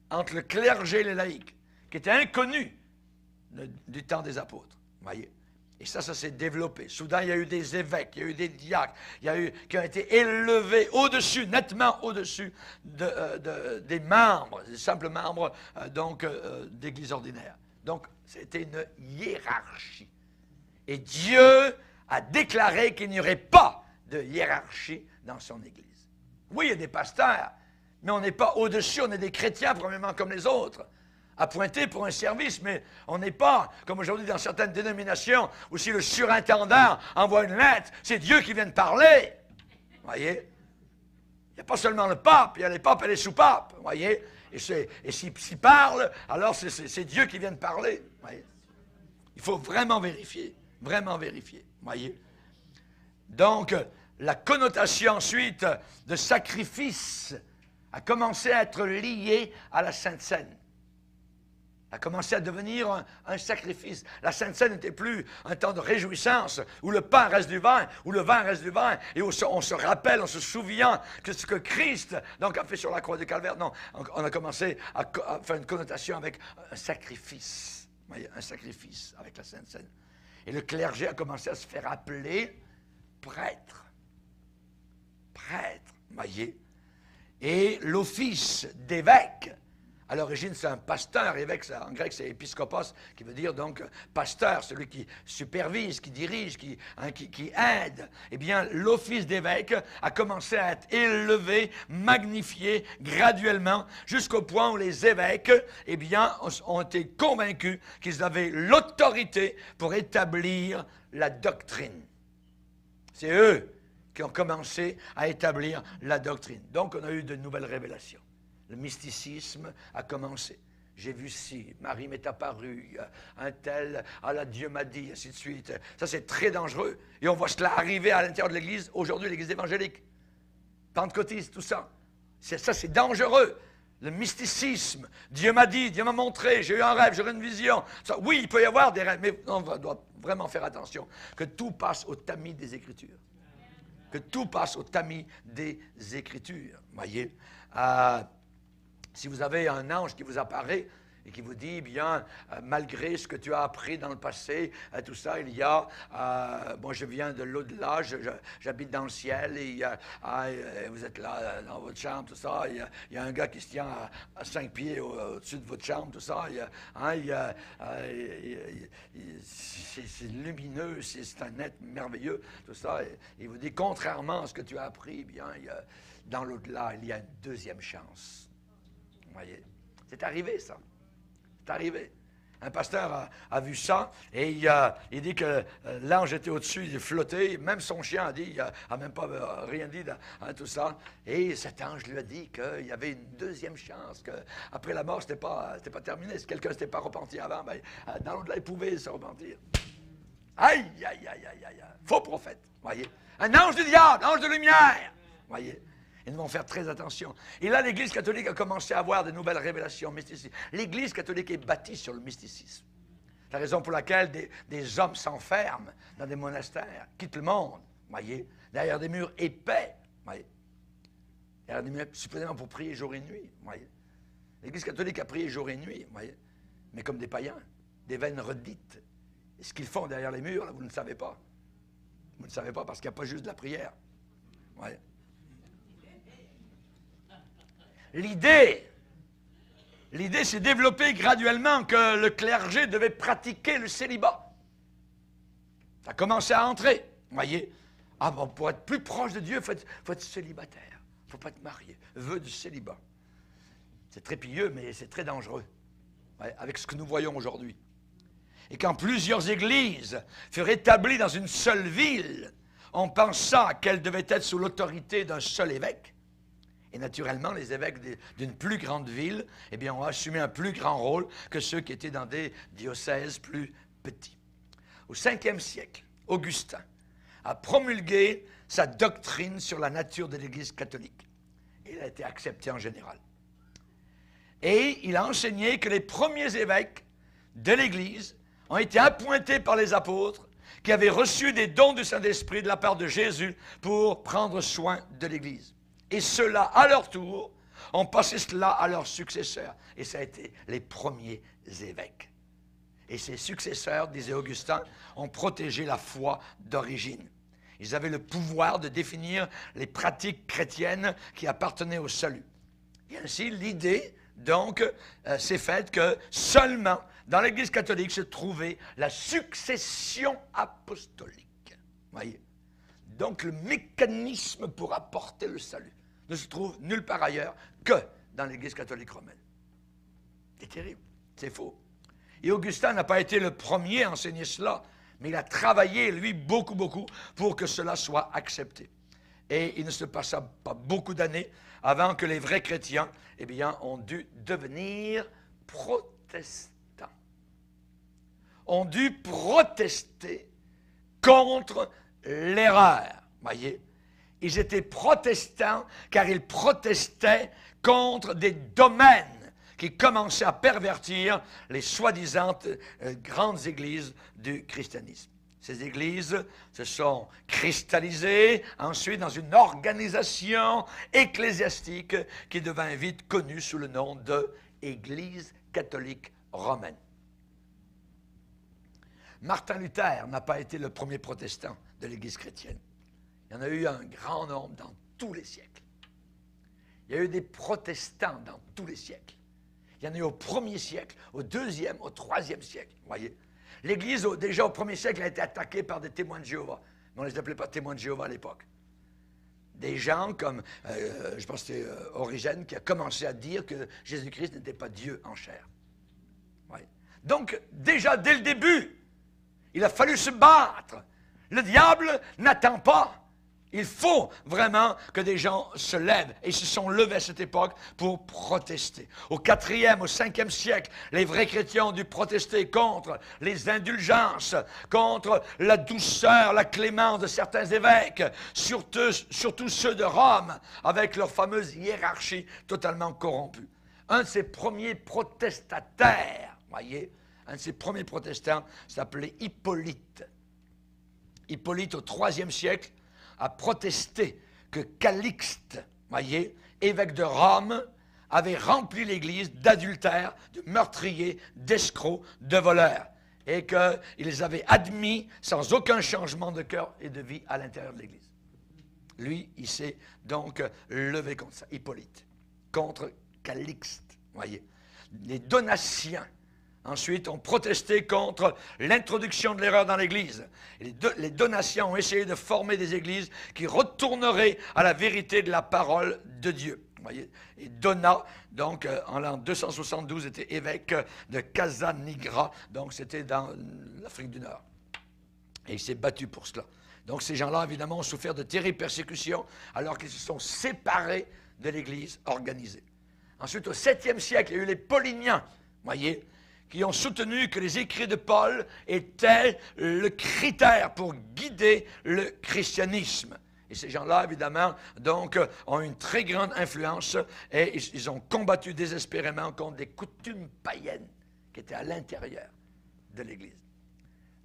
A: Entre le clergé et les laïcs, qui était inconnu du temps des apôtres. Voyez? Et ça s'est développé. Soudain, il y a eu des évêques, il y a eu des diacres, qui ont été élevés au-dessus, nettement au-dessus des membres, des simples membres d'église ordinaire. Donc, c'était une hiérarchie. Et Dieu a déclaré qu'il n'y aurait pas de hiérarchie dans son Église. Oui, il y a des pasteurs, mais on n'est pas au-dessus, on est des chrétiens, premièrement, comme les autres, appointés pour un service, mais on n'est pas, comme aujourd'hui dans certaines dénominations, où si le surintendant envoie une lettre, c'est Dieu qui vient de parler. Vous voyez? Il n'y a pas seulement le pape, il y a les papes et les sous-papes. Vous voyez? Et s'il parle, alors c'est Dieu qui vient de parler. Vous voyez? Il faut vraiment vérifier. Vraiment vérifier. Voyez? Donc, la connotation ensuite de sacrifice a commencé à être liée à la Sainte Seine. A commencé à devenir un sacrifice. La Sainte Seine n'était plus un temps de réjouissance, où le pain reste du vin, où le vin reste du vin, et où on se rappelle, on se souvient que ce que Christ a fait sur la croix de Calvaire. Non, on a commencé à faire une connotation avec un sacrifice. Voyez, un sacrifice avec la Sainte Seine. Et le clergé a commencé à se faire appeler prêtre. Prêtre, voyez. Et l'office d'évêque, à l'origine c'est un pasteur, évêque en grec c'est épiscopos, qui veut dire donc pasteur, celui qui supervise, qui dirige, qui aide. Eh bien, l'office d'évêque a commencé à être élevé, magnifié graduellement, jusqu'au point où les évêques, eh bien, ont été convaincus qu'ils avaient l'autorité pour établir la doctrine. C'est eux qui ont commencé à établir la doctrine. Donc, on a eu de nouvelles révélations. Le mysticisme a commencé. J'ai vu ci, Marie m'est apparue, un tel, ah Dieu m'a dit, ainsi de suite. Ça, c'est très dangereux. Et on voit cela arriver à l'intérieur de l'Église, aujourd'hui, l'Église évangélique. Pentecôtiste, tout ça. Ça, c'est dangereux. Le mysticisme, Dieu m'a dit, Dieu m'a montré, j'ai eu un rêve, j'aurai une vision. Ça, oui, il peut y avoir des rêves, mais on doit vraiment faire attention que tout passe au tamis des Écritures. Que tout passe au tamis des Écritures. Voyez, si vous avez un ange qui vous apparaît et qui vous dit, bien, malgré ce que tu as appris dans le passé, tout ça, il y a, moi je viens de l'au-delà, j'habite dans le ciel, et vous êtes là dans votre chambre, tout ça, il y a un gars qui se tient à 5 pieds au-dessus de votre chambre, tout ça, c'est lumineux, c'est un être merveilleux, tout ça, et il vous dit, contrairement à ce que tu as appris, bien, dans l'au-delà, il y a une deuxième chance. Vous voyez, c'est arrivé ça. C'est arrivé. Un pasteur a vu ça et il dit que l'ange était au-dessus, il flottait. Même son chien a dit, il n'a même pas rien dit de tout ça. Et cet ange lui a dit qu'il y avait une deuxième chance, qu'après la mort, ce n'était pas terminé. Si quelqu'un ne s'était pas repenti avant, ben, dans l'au-delà, il pouvait se repentir. Aïe, aïe, aïe, aïe, aïe. Faux prophète, voyez. Un ange du diable, ange de lumière, voyez. Ils vont faire très attention. Et là, l'Église catholique a commencé à avoir de nouvelles révélations mysticistes. L'Église catholique est bâtie sur le mysticisme. C'est la raison pour laquelle des hommes s'enferment dans des monastères, quittent le monde, voyez, derrière des murs épais, voyez. Derrière des murs supposément pour prier jour et nuit, voyez. L'Église catholique a prié jour et nuit, voyez, mais comme des païens, des veines redites. Et ce qu'ils font derrière les murs, là, vous ne le savez pas. Vous ne le savez pas parce qu'il n'y a pas juste de la prière, voyez. L'idée s'est développée graduellement que le clergé devait pratiquer le célibat. Ça a commencé à entrer, voyez. Ah bon, pour être plus proche de Dieu, il faut être célibataire. Il ne faut pas être marié. Vœu du célibat. C'est très pieux, mais c'est très dangereux, ouais, avec ce que nous voyons aujourd'hui. Et quand plusieurs églises furent établies dans une seule ville, on pensa qu'elles devaient être sous l'autorité d'un seul évêque. Et naturellement, les évêques d'une plus grande ville, eh bien, ont assumé un plus grand rôle que ceux qui étaient dans des diocèses plus petits. Au 5e siècle, Augustin, a promulgué sa doctrine sur la nature de l'Église catholique. Il a été accepté en général. Et il a enseigné que les premiers évêques de l'Église ont été appointés par les apôtres qui avaient reçu des dons du Saint-Esprit de la part de Jésus pour prendre soin de l'Église. Et ceux-là, à leur tour, ont passé cela à leurs successeurs. Et ça a été les premiers évêques. Et ces successeurs, disait Augustin, ont protégé la foi d'origine. Ils avaient le pouvoir de définir les pratiques chrétiennes qui appartenaient au salut. Et ainsi, l'idée, donc, s'est faite que seulement dans l'Église catholique se trouvait la succession apostolique. Voyez? Donc, le mécanisme pour apporter le salut ne se trouve nulle part ailleurs que dans l'Église catholique romaine. C'est terrible, c'est faux. Et Augustin n'a pas été le premier à enseigner cela, mais il a travaillé, lui, beaucoup pour que cela soit accepté. Et il ne se passa pas beaucoup d'années avant que les vrais chrétiens, eh bien, ont dû devenir protestants. Ont dû protester contre l'erreur. Voyez? Ils étaient protestants car ils protestaient contre des domaines qui commençaient à pervertir les soi-disant grandes églises du christianisme. Ces églises se sont cristallisées ensuite dans une organisation ecclésiastique qui devint vite connue sous le nom de Église catholique romaine. Martin Luther n'a pas été le premier protestant de l'Église chrétienne. Il y en a eu un grand nombre dans tous les siècles. Il y a eu des protestants dans tous les siècles. Il y en a eu au 1er siècle, au 2e, au 3e siècle. Vous voyez? L'Église, déjà au 1er siècle, a été attaquée par des témoins de Jéhovah. Mais on ne les appelait pas témoins de Jéhovah à l'époque. Des gens comme, je pense que c'était Origène, qui a commencé à dire que Jésus-Christ n'était pas Dieu en chair. Ouais. Donc, déjà, dès le début, il a fallu se battre. Le diable n'attend pas. Il faut vraiment que des gens se lèvent. Et ils se sont levés à cette époque pour protester. Au 4e, au 5e siècle, les vrais chrétiens ont dû protester contre les indulgences, contre la douceur, la clémence de certains évêques, surtout ceux de Rome, avec leur fameuse hiérarchie totalement corrompue. Un de ces premiers protestataires, voyez, un de ces premiers protestants s'appelait Hippolyte. Hippolyte, au 3e siècle, a protesté que Calixte, voyez, évêque de Rome, avait rempli l'Église d'adultères, de meurtriers, d'escrocs, de voleurs, et qu'ils les avaient admis sans aucun changement de cœur et de vie à l'intérieur de l'Église. Lui, il s'est donc levé contre ça, Hippolyte, contre Calixte, voyez. Les Donatiens, ensuite, ont protesté contre l'introduction de l'erreur dans l'Église. Les Donatiens ont essayé de former des églises qui retourneraient à la vérité de la parole de Dieu. Vous voyez? Et Donat, donc, en l'an 272, était évêque de Casanigra, donc c'était dans l'Afrique du Nord. Et il s'est battu pour cela. Donc, ces gens-là, évidemment, ont souffert de terribles persécutions alors qu'ils se sont séparés de l'Église organisée. Ensuite, au 7e siècle, il y a eu les Pauliniens, voyez, qui ont soutenu que les écrits de Paul étaient le critère pour guider le christianisme. Et ces gens-là, évidemment, donc, ont une très grande influence et ils ont combattu désespérément contre des coutumes païennes qui étaient à l'intérieur de l'Église.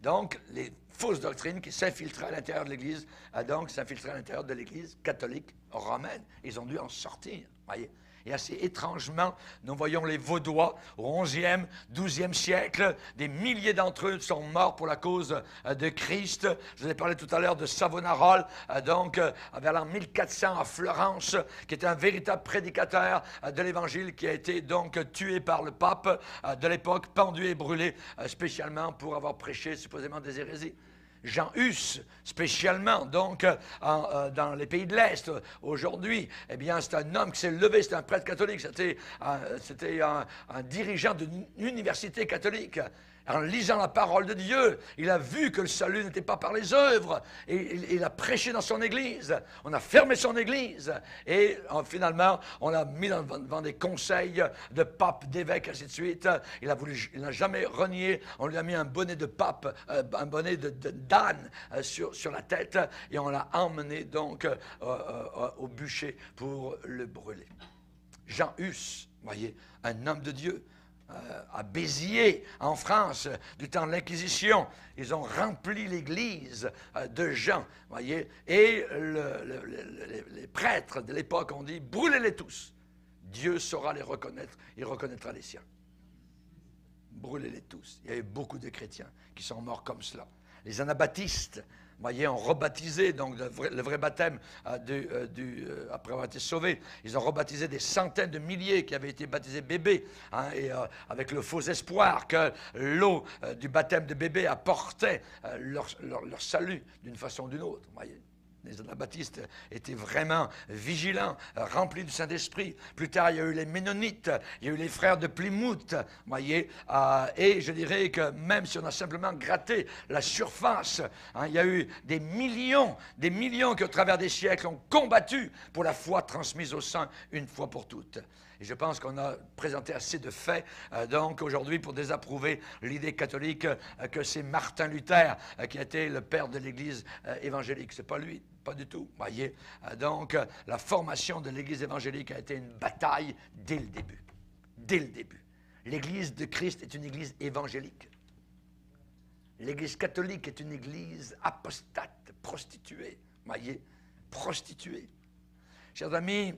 A: Donc, les fausses doctrines qui s'infiltraient à l'intérieur de l'Église, donc s'infiltraient à l'intérieur de l'Église catholique romaine. Ils ont dû en sortir, voyez. Et assez étrangement, nous voyons les Vaudois au 11e, 12e siècle. Des milliers d'entre eux sont morts pour la cause de Christ. Je vous ai parlé tout à l'heure de Savonarola, donc vers l'an 1400 à Florence, qui était un véritable prédicateur de l'Évangile, qui a été donc tué par le pape de l'époque, pendu et brûlé spécialement pour avoir prêché supposément des hérésies. Jean Hus, spécialement, donc, dans les pays de l'Est, aujourd'hui, eh bien, c'est un homme qui s'est levé, c'est un prêtre catholique, c'était un dirigeant d'une université catholique. En lisant la parole de Dieu, il a vu que le salut n'était pas par les œuvres. Et il a prêché dans son église. On a fermé son église. Et finalement, on l'a mis devant des conseils de papes, d'évêques, ainsi de suite. Il n'a jamais renié. On lui a mis un bonnet de pape, un bonnet d'âne sur la tête. Et on l'a emmené donc au bûcher pour le brûler. Jean Hus, voyez, un homme de Dieu, à Béziers, en France, du temps de l'Inquisition. Ils ont rempli l'église de gens, voyez, et les prêtres de l'époque ont dit, brûlez-les tous. Dieu saura les reconnaître, il reconnaîtra les siens. Brûlez-les tous. Il y a eu beaucoup de chrétiens qui sont morts comme cela. Les anabaptistes, voyez, ont rebaptisé, donc le vrai baptême après avoir été sauvés. Ils ont rebaptisé des centaines de milliers qui avaient été baptisés bébés, hein, et avec le faux espoir que l'eau du baptême de bébé apportait leur salut d'une façon ou d'une autre, voyez. Les anabaptistes étaient vraiment vigilants, remplis du Saint-Esprit. Plus tard, il y a eu les Ménonites, il y a eu les frères de Plymouth, voyez, et je dirais que même si on a simplement gratté la surface, hein, il y a eu des millions qui, au travers des siècles, ont combattu pour la foi transmise au saints une fois pour toutes. Et je pense qu'on a présenté assez de faits, donc, aujourd'hui, pour désapprouver l'idée catholique que c'est Martin Luther qui a été le père de l'Église évangélique. C'est pas lui, pas du tout, voyez. Donc, la formation de l'Église évangélique a été une bataille dès le début. Dès le début. L'Église de Christ est une Église évangélique. L'Église catholique est une Église apostate, prostituée, voyez, prostituée. Chers amis,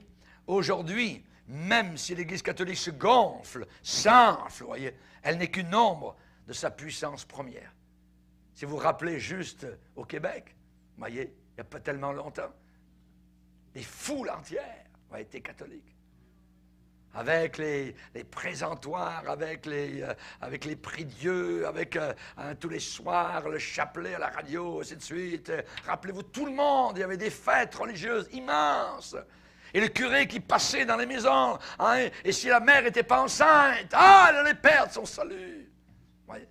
A: aujourd'hui, même si l'Église catholique se gonfle, s'enfle, voyez, elle n'est qu'une ombre de sa puissance première. Si vous vous rappelez juste au Québec, voyez, il n'y a pas tellement longtemps, des foules entières ont été catholiques. Avec les présentoirs, avec les prix Dieu, avec tous les soirs, le chapelet à la radio, ainsi de suite. Rappelez-vous, tout le monde, il y avait des fêtes religieuses immenses. Et le curé qui passait dans les maisons, hein, et si la mère n'était pas enceinte, elle allait perdre son salut. Ouais.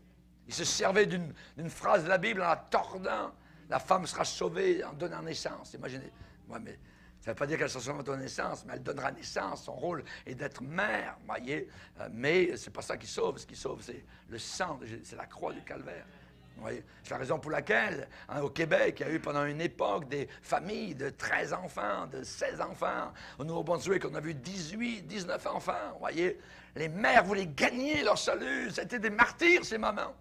A: Il se servait d'une phrase de la Bible en la tordant. La femme sera sauvée en donnant naissance. Imaginez. Ouais, mais ça ne veut pas dire qu'elle sera sauvée en donnant naissance, mais elle donnera naissance. Son rôle est d'être mère, voyez. Mais ce n'est pas ça qui sauve. Ce qui sauve, c'est le sang, c'est la croix du calvaire. C'est la raison pour laquelle, hein, au Québec, il y a eu pendant une époque des familles de 13 enfants, de 16 enfants. Au Nouveau-Brunswick, on a vu 18, 19 enfants. Voyez, les mères voulaient gagner leur salut. C'était des martyrs, ces mamans.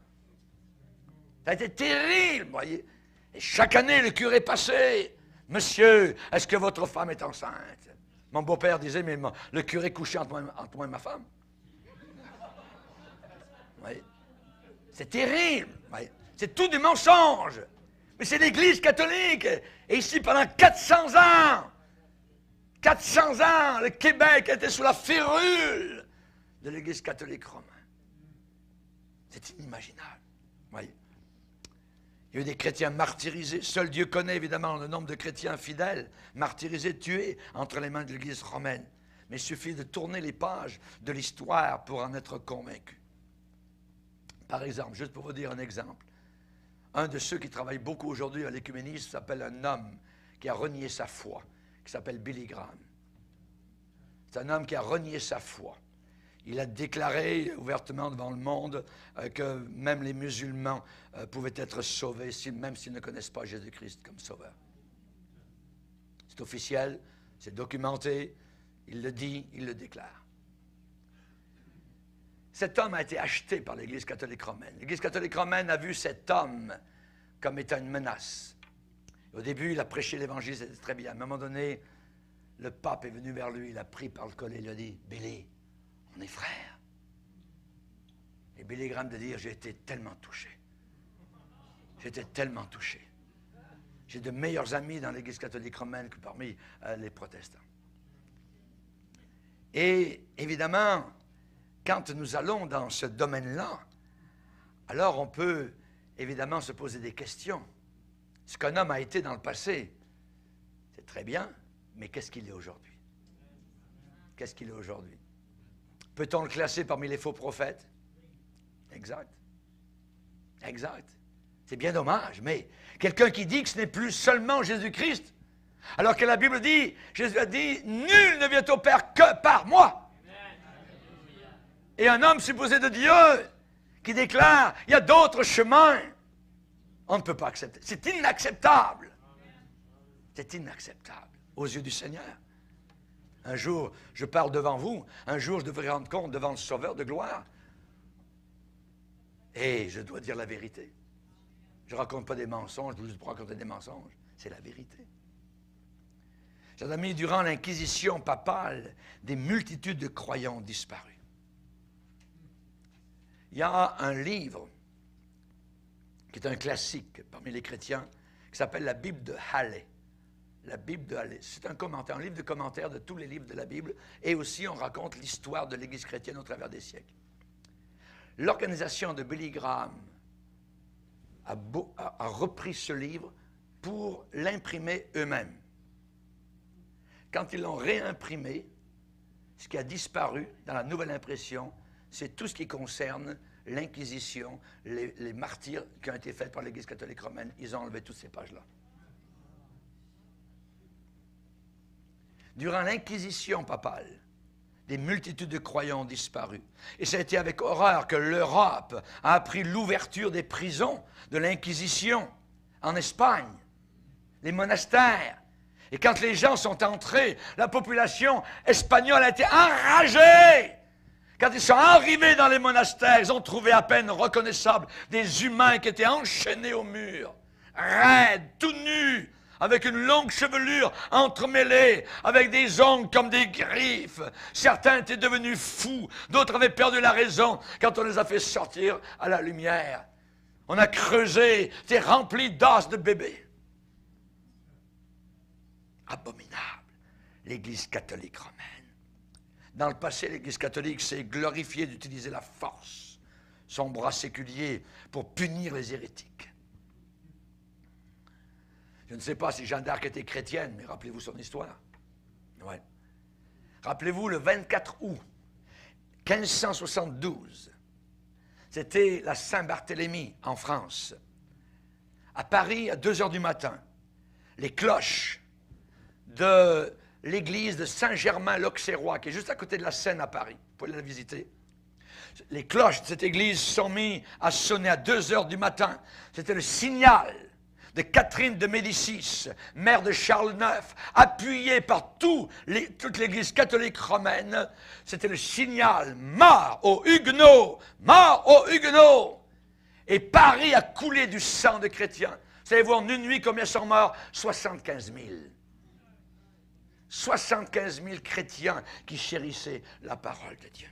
A: Ça a été terrible, voyez. Et chaque année, le curé passait. « Monsieur, est-ce que votre femme est enceinte? » Mon beau-père disait, mais le curé couchait entre moi et ma femme. Voyez. C'est terrible. Voyez. C'est tout du mensonge. Mais c'est l'Église catholique. Et ici, pendant 400 ans, le Québec était sous la férule de l'Église catholique romaine. C'est inimaginable. Voyez. Il y a eu des chrétiens martyrisés. Seul Dieu connaît évidemment le nombre de chrétiens fidèles, martyrisés, tués entre les mains de l'Église romaine. Mais il suffit de tourner les pages de l'histoire pour en être convaincu. Par exemple, juste pour vous dire un exemple, un de ceux qui travaillent beaucoup aujourd'hui à l'écuménisme s'appelle un homme qui a renié sa foi, qui s'appelle Billy Graham. C'est un homme qui a renié sa foi. Il a déclaré ouvertement devant le monde que même les musulmans pouvaient être sauvés, même s'ils ne connaissent pas Jésus-Christ comme sauveur. C'est officiel, c'est documenté, il le dit, il le déclare. Cet homme a été acheté par l'Église catholique romaine. L'Église catholique romaine a vu cet homme comme étant une menace. Au début, il a prêché l'Évangile, c'était très bien. À un moment donné, le pape est venu vers lui, il a pris par le collet, il lui a dit « Billy, on est frères. » Et Billy Graham de dire « J'ai été tellement touché. J'étais tellement touché. J'ai de meilleurs amis dans l'Église catholique romaine que parmi les protestants. » Et évidemment, quand nous allons dans ce domaine-là, alors on peut évidemment se poser des questions. Ce qu'un homme a été dans le passé, c'est très bien, mais qu'est-ce qu'il est aujourd'hui? Qu'est-ce qu'il est aujourd'hui? Peut-on le classer parmi les faux prophètes? Exact. Exact. C'est bien dommage, mais quelqu'un qui dit que ce n'est plus seulement Jésus-Christ, alors que la Bible dit, Jésus a dit, nul ne vient au Père que par moi. Et un homme supposé de Dieu qui déclare, il y a d'autres chemins, on ne peut pas accepter. C'est inacceptable. C'est inacceptable aux yeux du Seigneur. Un jour, je parle devant vous, un jour je devrais rendre compte devant le Sauveur de gloire. Et je dois dire la vérité. Je ne raconte pas des mensonges, je ne veux juste pas raconter des mensonges. C'est la vérité. Chers amis, durant l'Inquisition papale, des multitudes de croyants ont disparu. Il y a un livre qui est un classique parmi les chrétiens, qui s'appelle la Bible de Halley. La Bible de Halley. C'est un livre de commentaires de tous les livres de la Bible, et aussi on raconte l'histoire de l'Église chrétienne au travers des siècles. L'organisation de Billy Graham a repris ce livre pour l'imprimer eux-mêmes. Quand ils l'ont réimprimé, ce qui a disparu dans la nouvelle impression, c'est tout ce qui concerne l'Inquisition, les martyrs qui ont été faits par l'Église catholique romaine. Ils ont enlevé toutes ces pages-là. Durant l'Inquisition papale, des multitudes de croyants ont disparu. Et ça a été avec horreur que l'Europe a appris l'ouverture des prisons de l'Inquisition en Espagne, les monastères. Et quand les gens sont entrés, la population espagnole a été enragée. Quand ils sont arrivés dans les monastères, ils ont trouvé à peine reconnaissables des humains qui étaient enchaînés au mur, raides, tout nus, avec une longue chevelure entremêlée, avec des ongles comme des griffes. Certains étaient devenus fous, d'autres avaient perdu la raison quand on les a fait sortir à la lumière. On a creusé, c'était rempli d'os de bébés. Abominable, l'Église catholique romaine. Dans le passé, l'Église catholique s'est glorifiée d'utiliser la force, son bras séculier, pour punir les hérétiques. Je ne sais pas si Jeanne d'Arc était chrétienne, mais rappelez-vous son histoire. Ouais. Rappelez-vous, le 24 août 1572, c'était la Saint-Barthélemy en France. À Paris, à 2 heures du matin, les cloches de l'église de Saint-Germain-l'Auxerrois, qui est juste à côté de la Seine à Paris. Vous pouvez la visiter. Les cloches de cette église sont mises à sonner à 2 heures du matin. C'était le signal de Catherine de Médicis, mère de Charles IX, appuyée par toute l'église catholique romaine. C'était le signal « Mort aux Huguenots! Mort aux Huguenots !» Et Paris a coulé du sang de chrétiens. Savez-vous en une nuit combien sont morts? 75 000. 75 000 chrétiens qui chérissaient la parole de Dieu.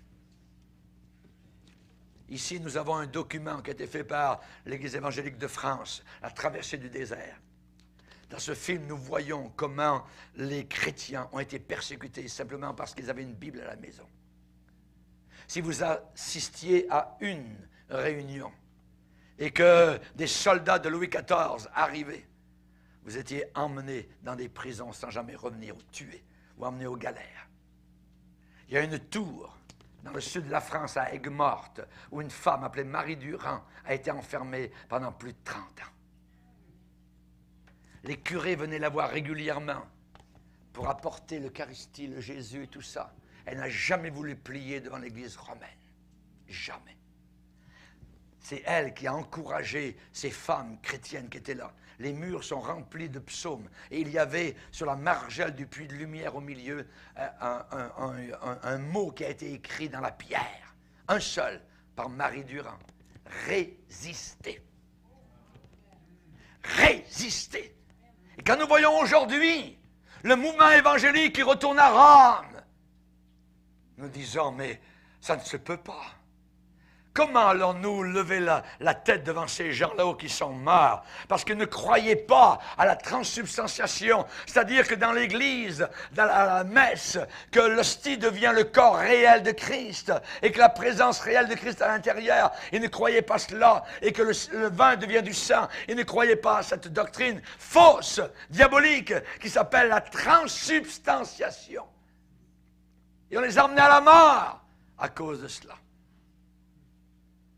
A: Ici, nous avons un document qui a été fait par l'Église évangélique de France, la traversée du désert. Dans ce film, nous voyons comment les chrétiens ont été persécutés simplement parce qu'ils avaient une Bible à la maison. Si vous assistiez à une réunion et que des soldats de Louis XIV arrivaient, vous étiez emmenés dans des prisons sans jamais revenir ou tués ou emmenés aux galères. Il y a une tour dans le sud de la France, à Aigues-Mortes, où une femme appelée Marie Durand a été enfermée pendant plus de 30 ans. Les curés venaient la voir régulièrement pour apporter l'Eucharistie, le Jésus et tout ça. Elle n'a jamais voulu plier devant l'Église romaine. Jamais. C'est elle qui a encouragé ces femmes chrétiennes qui étaient là. Les murs sont remplis de psaumes. Et il y avait sur la margelle du puits de lumière au milieu un mot qui a été écrit dans la pierre. Un seul, par Marie Durand. Résister. Résister. Et quand nous voyons aujourd'hui le mouvement évangélique qui retourne à Rome, nous disons, mais ça ne se peut pas. Comment allons-nous lever la tête devant ces gens là-haut qui sont morts? Parce qu'ils ne croyaient pas à la transsubstantiation. C'est-à-dire que dans l'Église, dans la messe, que l'hostie devient le corps réel de Christ et que la présence réelle de Christ à l'intérieur. Ils ne croyaient pas cela. Et que le vin devient du sang. Ils ne croyaient pas à cette doctrine fausse, diabolique, qui s'appelle la transsubstantiation. Et on les a emmenés à la mort à cause de cela.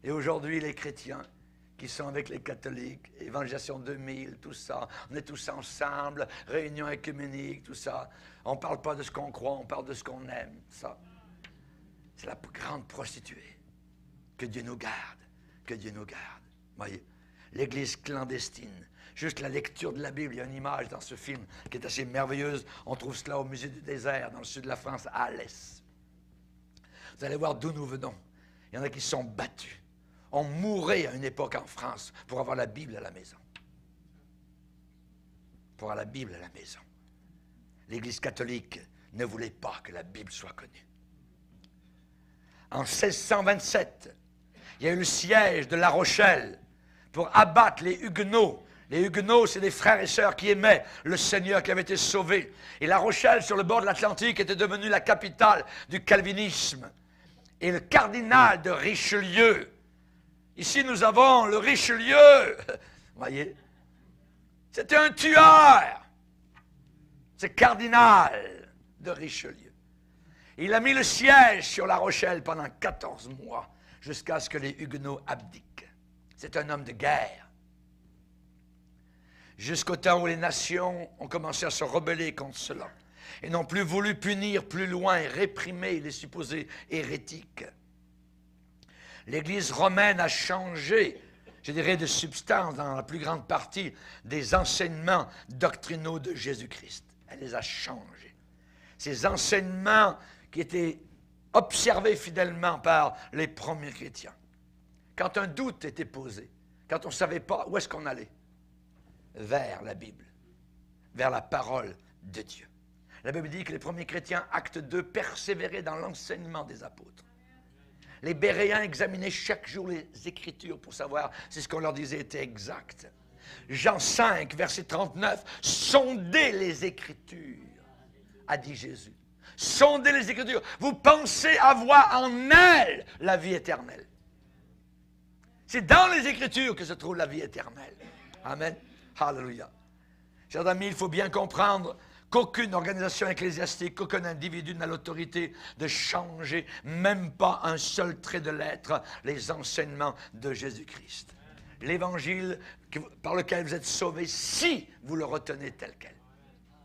A: Et aujourd'hui, les chrétiens qui sont avec les catholiques, Évangélisation 2000, tout ça. On est tous ensemble, réunion œcuménique, tout ça. On ne parle pas de ce qu'on croit, on parle de ce qu'on aime, ça. C'est la plus grande prostituée. Que Dieu nous garde, que Dieu nous garde. Voyez, l'Église clandestine. Juste la lecture de la Bible, il y a une image dans ce film qui est assez merveilleuse. On trouve cela au musée du désert, dans le sud de la France, à Alès. Vous allez voir d'où nous venons. Il y en a qui se sont battus. On mourait à une époque en France pour avoir la Bible à la maison. Pour avoir la Bible à la maison. L'Église catholique ne voulait pas que la Bible soit connue. En 1627, il y a eu le siège de La Rochelle pour abattre les Huguenots. Les Huguenots, c'est des frères et sœurs qui aimaient le Seigneur, qui avait été sauvé. Et La Rochelle, sur le bord de l'Atlantique, était devenue la capitale du calvinisme. Et le cardinal de Richelieu, ici nous avons le Richelieu, voyez, c'était un tueur. C'est cardinal de Richelieu. Il a mis le siège sur La Rochelle pendant 14 mois, jusqu'à ce que les Huguenots abdiquent. C'est un homme de guerre. Jusqu'au temps où les nations ont commencé à se rebeller contre cela, et n'ont plus voulu punir plus loin et réprimer les supposés hérétiques. L'Église romaine a changé, je dirais, de substance dans la plus grande partie des enseignements doctrinaux de Jésus-Christ. Elle les a changés. Ces enseignements qui étaient observés fidèlement par les premiers chrétiens. Quand un doute était posé, quand on ne savait pas où est-ce qu'on allait, vers la Bible, vers la parole de Dieu. La Bible dit que les premiers chrétiens, acte 2, persévéraient dans l'enseignement des apôtres. Les Béréens examinaient chaque jour les Écritures pour savoir si ce qu'on leur disait était exact. Jean 5, verset 39, « Sondez les Écritures », a dit Jésus. Sondez les Écritures. Vous pensez avoir en elles la vie éternelle. C'est dans les Écritures que se trouve la vie éternelle. Amen. Alléluia. Chers amis, il faut bien comprendre qu'aucune organisation ecclésiastique, qu'aucun individu n'a l'autorité de changer, même pas un seul trait de lettre, les enseignements de Jésus-Christ. L'évangile par lequel vous êtes sauvés, si vous le retenez tel quel,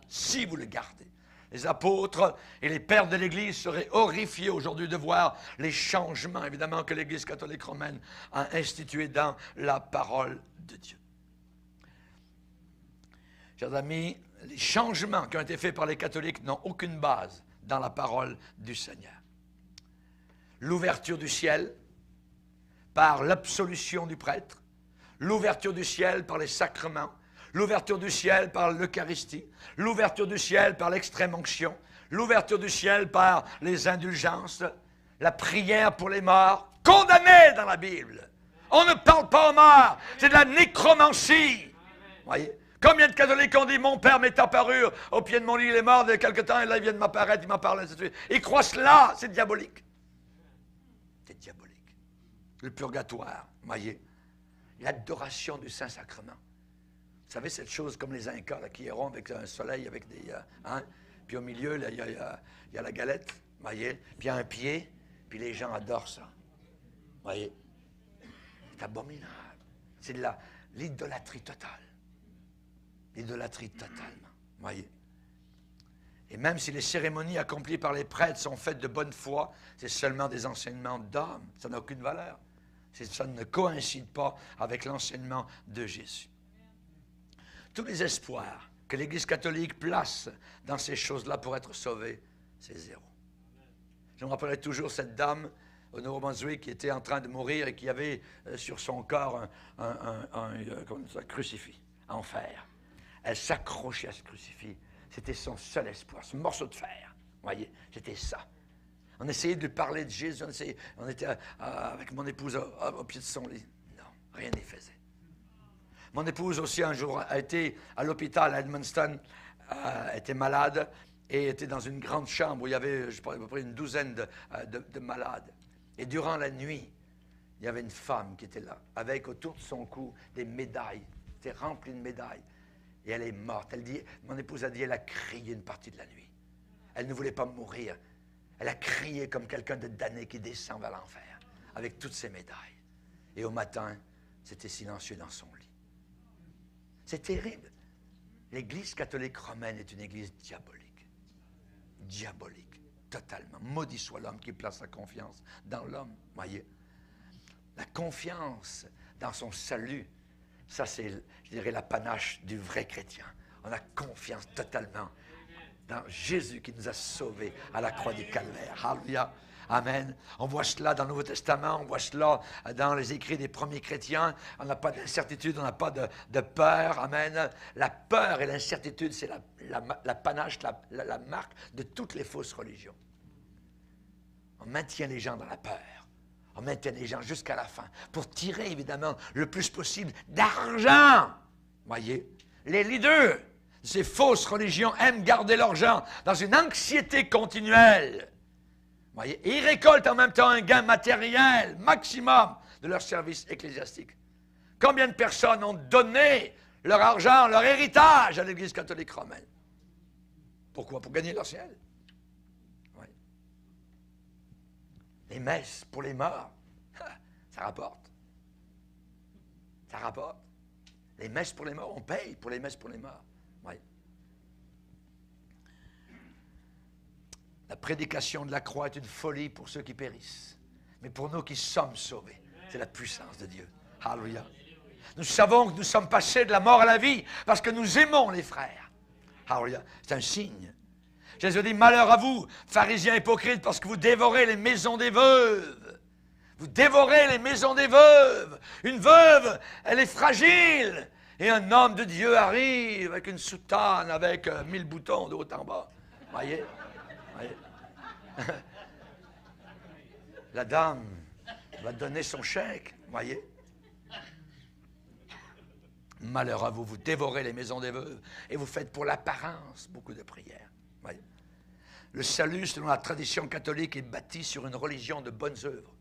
A: si vous le gardez. Les apôtres et les pères de l'Église seraient horrifiés aujourd'hui de voir les changements, évidemment, que l'Église catholique romaine a institués dans la parole de Dieu. Chers amis, les changements qui ont été faits par les catholiques n'ont aucune base dans la parole du Seigneur. L'ouverture du ciel par l'absolution du prêtre, l'ouverture du ciel par les sacrements, l'ouverture du ciel par l'Eucharistie, l'ouverture du ciel par l'extrême-onction, l'ouverture du ciel par les indulgences, la prière pour les morts, condamnée dans la Bible. On ne parle pas aux morts, c'est de la nécromancie. Voyez? Combien de catholiques ont dit « Mon père m'est apparu au pied de mon lit, il est mort de quelque temps, et là il vient de m'apparaître, il m'en parle, ainsi de suite. » Ils croient cela, c'est diabolique. C'est diabolique. Le purgatoire, voyez, l'adoration du Saint-Sacrement. Vous savez, cette chose comme les Incas, là, qui iront avec un soleil, avec des... puis au milieu, là, il y a la galette, voyez, puis il y a un pied, puis les gens adorent ça. Voyez, c'est abominable. C'est de l'idolâtrie totale. L'idolâtrie totalement, voyez. Et même si les cérémonies accomplies par les prêtres sont faites de bonne foi, c'est seulement des enseignements d'hommes. Ça n'a aucune valeur. Ça ne coïncide pas avec l'enseignement de Jésus. Tous les espoirs que l'Église catholique place dans ces choses-là pour être sauvée, c'est zéro. Je me rappellerai toujours cette dame au Nouveau-Brunswick qui était en train de mourir et qui avait sur son corps un crucifix en fer. Elle s'accrochait à ce crucifix. C'était son seul espoir, ce morceau de fer. Voyez, c'était ça. On essayait de parler de Jésus, on était avec mon épouse au pied de son lit. Non, rien n'y faisait. Mon épouse aussi un jour a été à l'hôpital à Edmundston, était malade et était dans une grande chambre où il y avait, je pense, à peu près une douzaine de malades. Et durant la nuit, il y avait une femme qui était là, avec autour de son cou des médailles. C'était rempli de médailles. Et elle est morte. Mon épouse a dit, elle a crié une partie de la nuit. Elle ne voulait pas mourir. Elle a crié comme quelqu'un de damné qui descend vers l'enfer, avec toutes ses médailles. Et au matin, c'était silencieux dans son lit. C'est terrible. L'Église catholique romaine est une église diabolique. Diabolique, totalement. Maudit soit l'homme qui place sa confiance dans l'homme. Voyez, la confiance dans son salut, ça c'est, je dirais, l'apanage du vrai chrétien. On a confiance totalement dans Jésus qui nous a sauvés à la croix du Calvaire. Alléluia. Amen. On voit cela dans le Nouveau Testament, on voit cela dans les écrits des premiers chrétiens. On n'a pas d'incertitude, on n'a pas de peur. Amen. La peur et l'incertitude, c'est l'apanage, la marque de toutes les fausses religions. On maintient les gens dans la peur. On maintient les gens jusqu'à la fin pour tirer, évidemment, le plus possible d'argent. Voyez, les leaders de ces fausses religions aiment garder leur gens dans une anxiété continuelle. Voyez, et ils récoltent en même temps un gain matériel maximum de leur service ecclésiastique. Combien de personnes ont donné leur argent, leur héritage à l'Église catholique romaine? Pourquoi? Pour gagner leur ciel. Oui. Les messes pour les morts, ça rapporte. Ça rapporte. Les messes pour les morts, on paye pour les messes pour les morts. Oui. La prédication de la croix est une folie pour ceux qui périssent. Mais pour nous qui sommes sauvés, c'est la puissance de Dieu. Alléluia. Nous savons que nous sommes passés de la mort à la vie parce que nous aimons les frères. Alléluia. C'est un signe. Jésus dit, malheur à vous, pharisiens hypocrites, parce que vous dévorez les maisons des veuves. Vous dévorez les maisons des veuves. Une veuve, elle est fragile. Et un homme de Dieu arrive avec une soutane, avec 1000 boutons de haut en bas. Voyez? La dame va donner son chèque, voyez. Malheur à vous, vous dévorez les maisons des veuves et vous faites pour l'apparence beaucoup de prières. Voyez. Le salut, selon la tradition catholique, est bâti sur une religion de bonnes œuvres.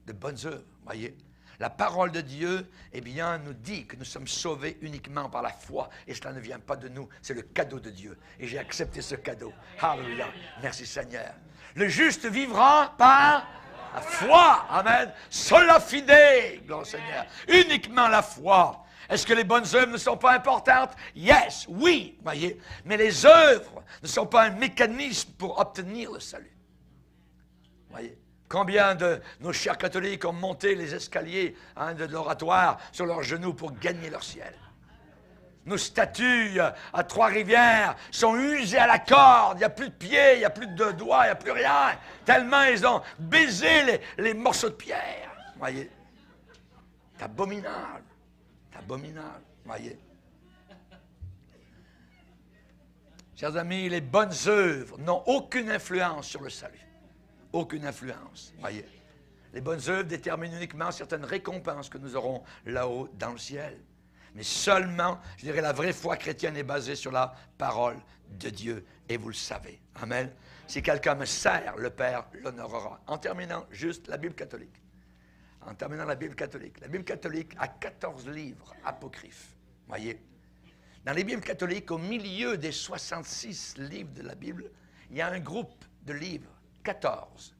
A: De bonnes œuvres, voyez. La parole de Dieu, eh bien, nous dit que nous sommes sauvés uniquement par la foi. Et cela ne vient pas de nous, c'est le cadeau de Dieu. Et j'ai accepté ce cadeau. Alléluia. Merci Seigneur. Le juste vivra par la foi. Amen. Sola fide, gloire au Seigneur. Uniquement la foi. Est-ce que les bonnes œuvres ne sont pas importantes? Yes, oui, voyez. Mais les œuvres ne sont pas un mécanisme pour obtenir le salut. Voyez. Combien de nos chers catholiques ont monté les escaliers de l'oratoire sur leurs genoux pour gagner leur ciel? Nos statues à Trois-Rivières sont usées à la corde. Il n'y a plus de pieds, il n'y a plus de doigts, il n'y a plus rien. Tellement ils ont baisé les morceaux de pierre. Voyez? C'est abominable. C'est abominable. Voyez? Chers amis, les bonnes œuvres n'ont aucune influence sur le salut. Aucune influence, voyez. Les bonnes œuvres déterminent uniquement certaines récompenses que nous aurons là-haut dans le ciel. Mais seulement, je dirais, la vraie foi chrétienne est basée sur la parole de Dieu. Et vous le savez. Amen. Si quelqu'un me sert, le Père l'honorera. En terminant, juste la Bible catholique. En terminant la Bible catholique. La Bible catholique a 14 livres apocryphes. Voyez. Dans les Bibles catholiques, au milieu des 66 livres de la Bible, il y a un groupe de livres. 14,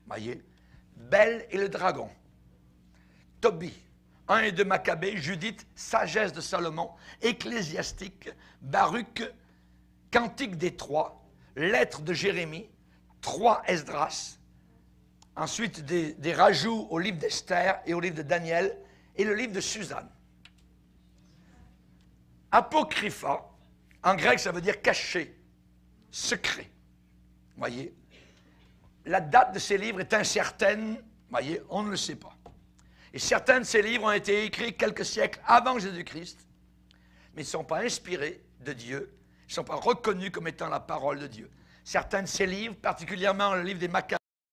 A: voyez, Belle et le dragon, Tobie, 1 et 2 Maccabée, Judith, Sagesse de Salomon, Ecclésiastique, Baruch, Cantique des Trois, Lettres de Jérémie, 3 Esdras, ensuite des rajouts au livre d'Esther et au livre de Daniel, et le livre de Suzanne. Apocrypha, en grec ça veut dire caché, secret, voyez. La date de ces livres est incertaine, voyez, on ne le sait pas. Et certains de ces livres ont été écrits quelques siècles avant Jésus-Christ, mais ils ne sont pas inspirés de Dieu, ils ne sont pas reconnus comme étant la parole de Dieu. Certains de ces livres, particulièrement le livre des Maccabées,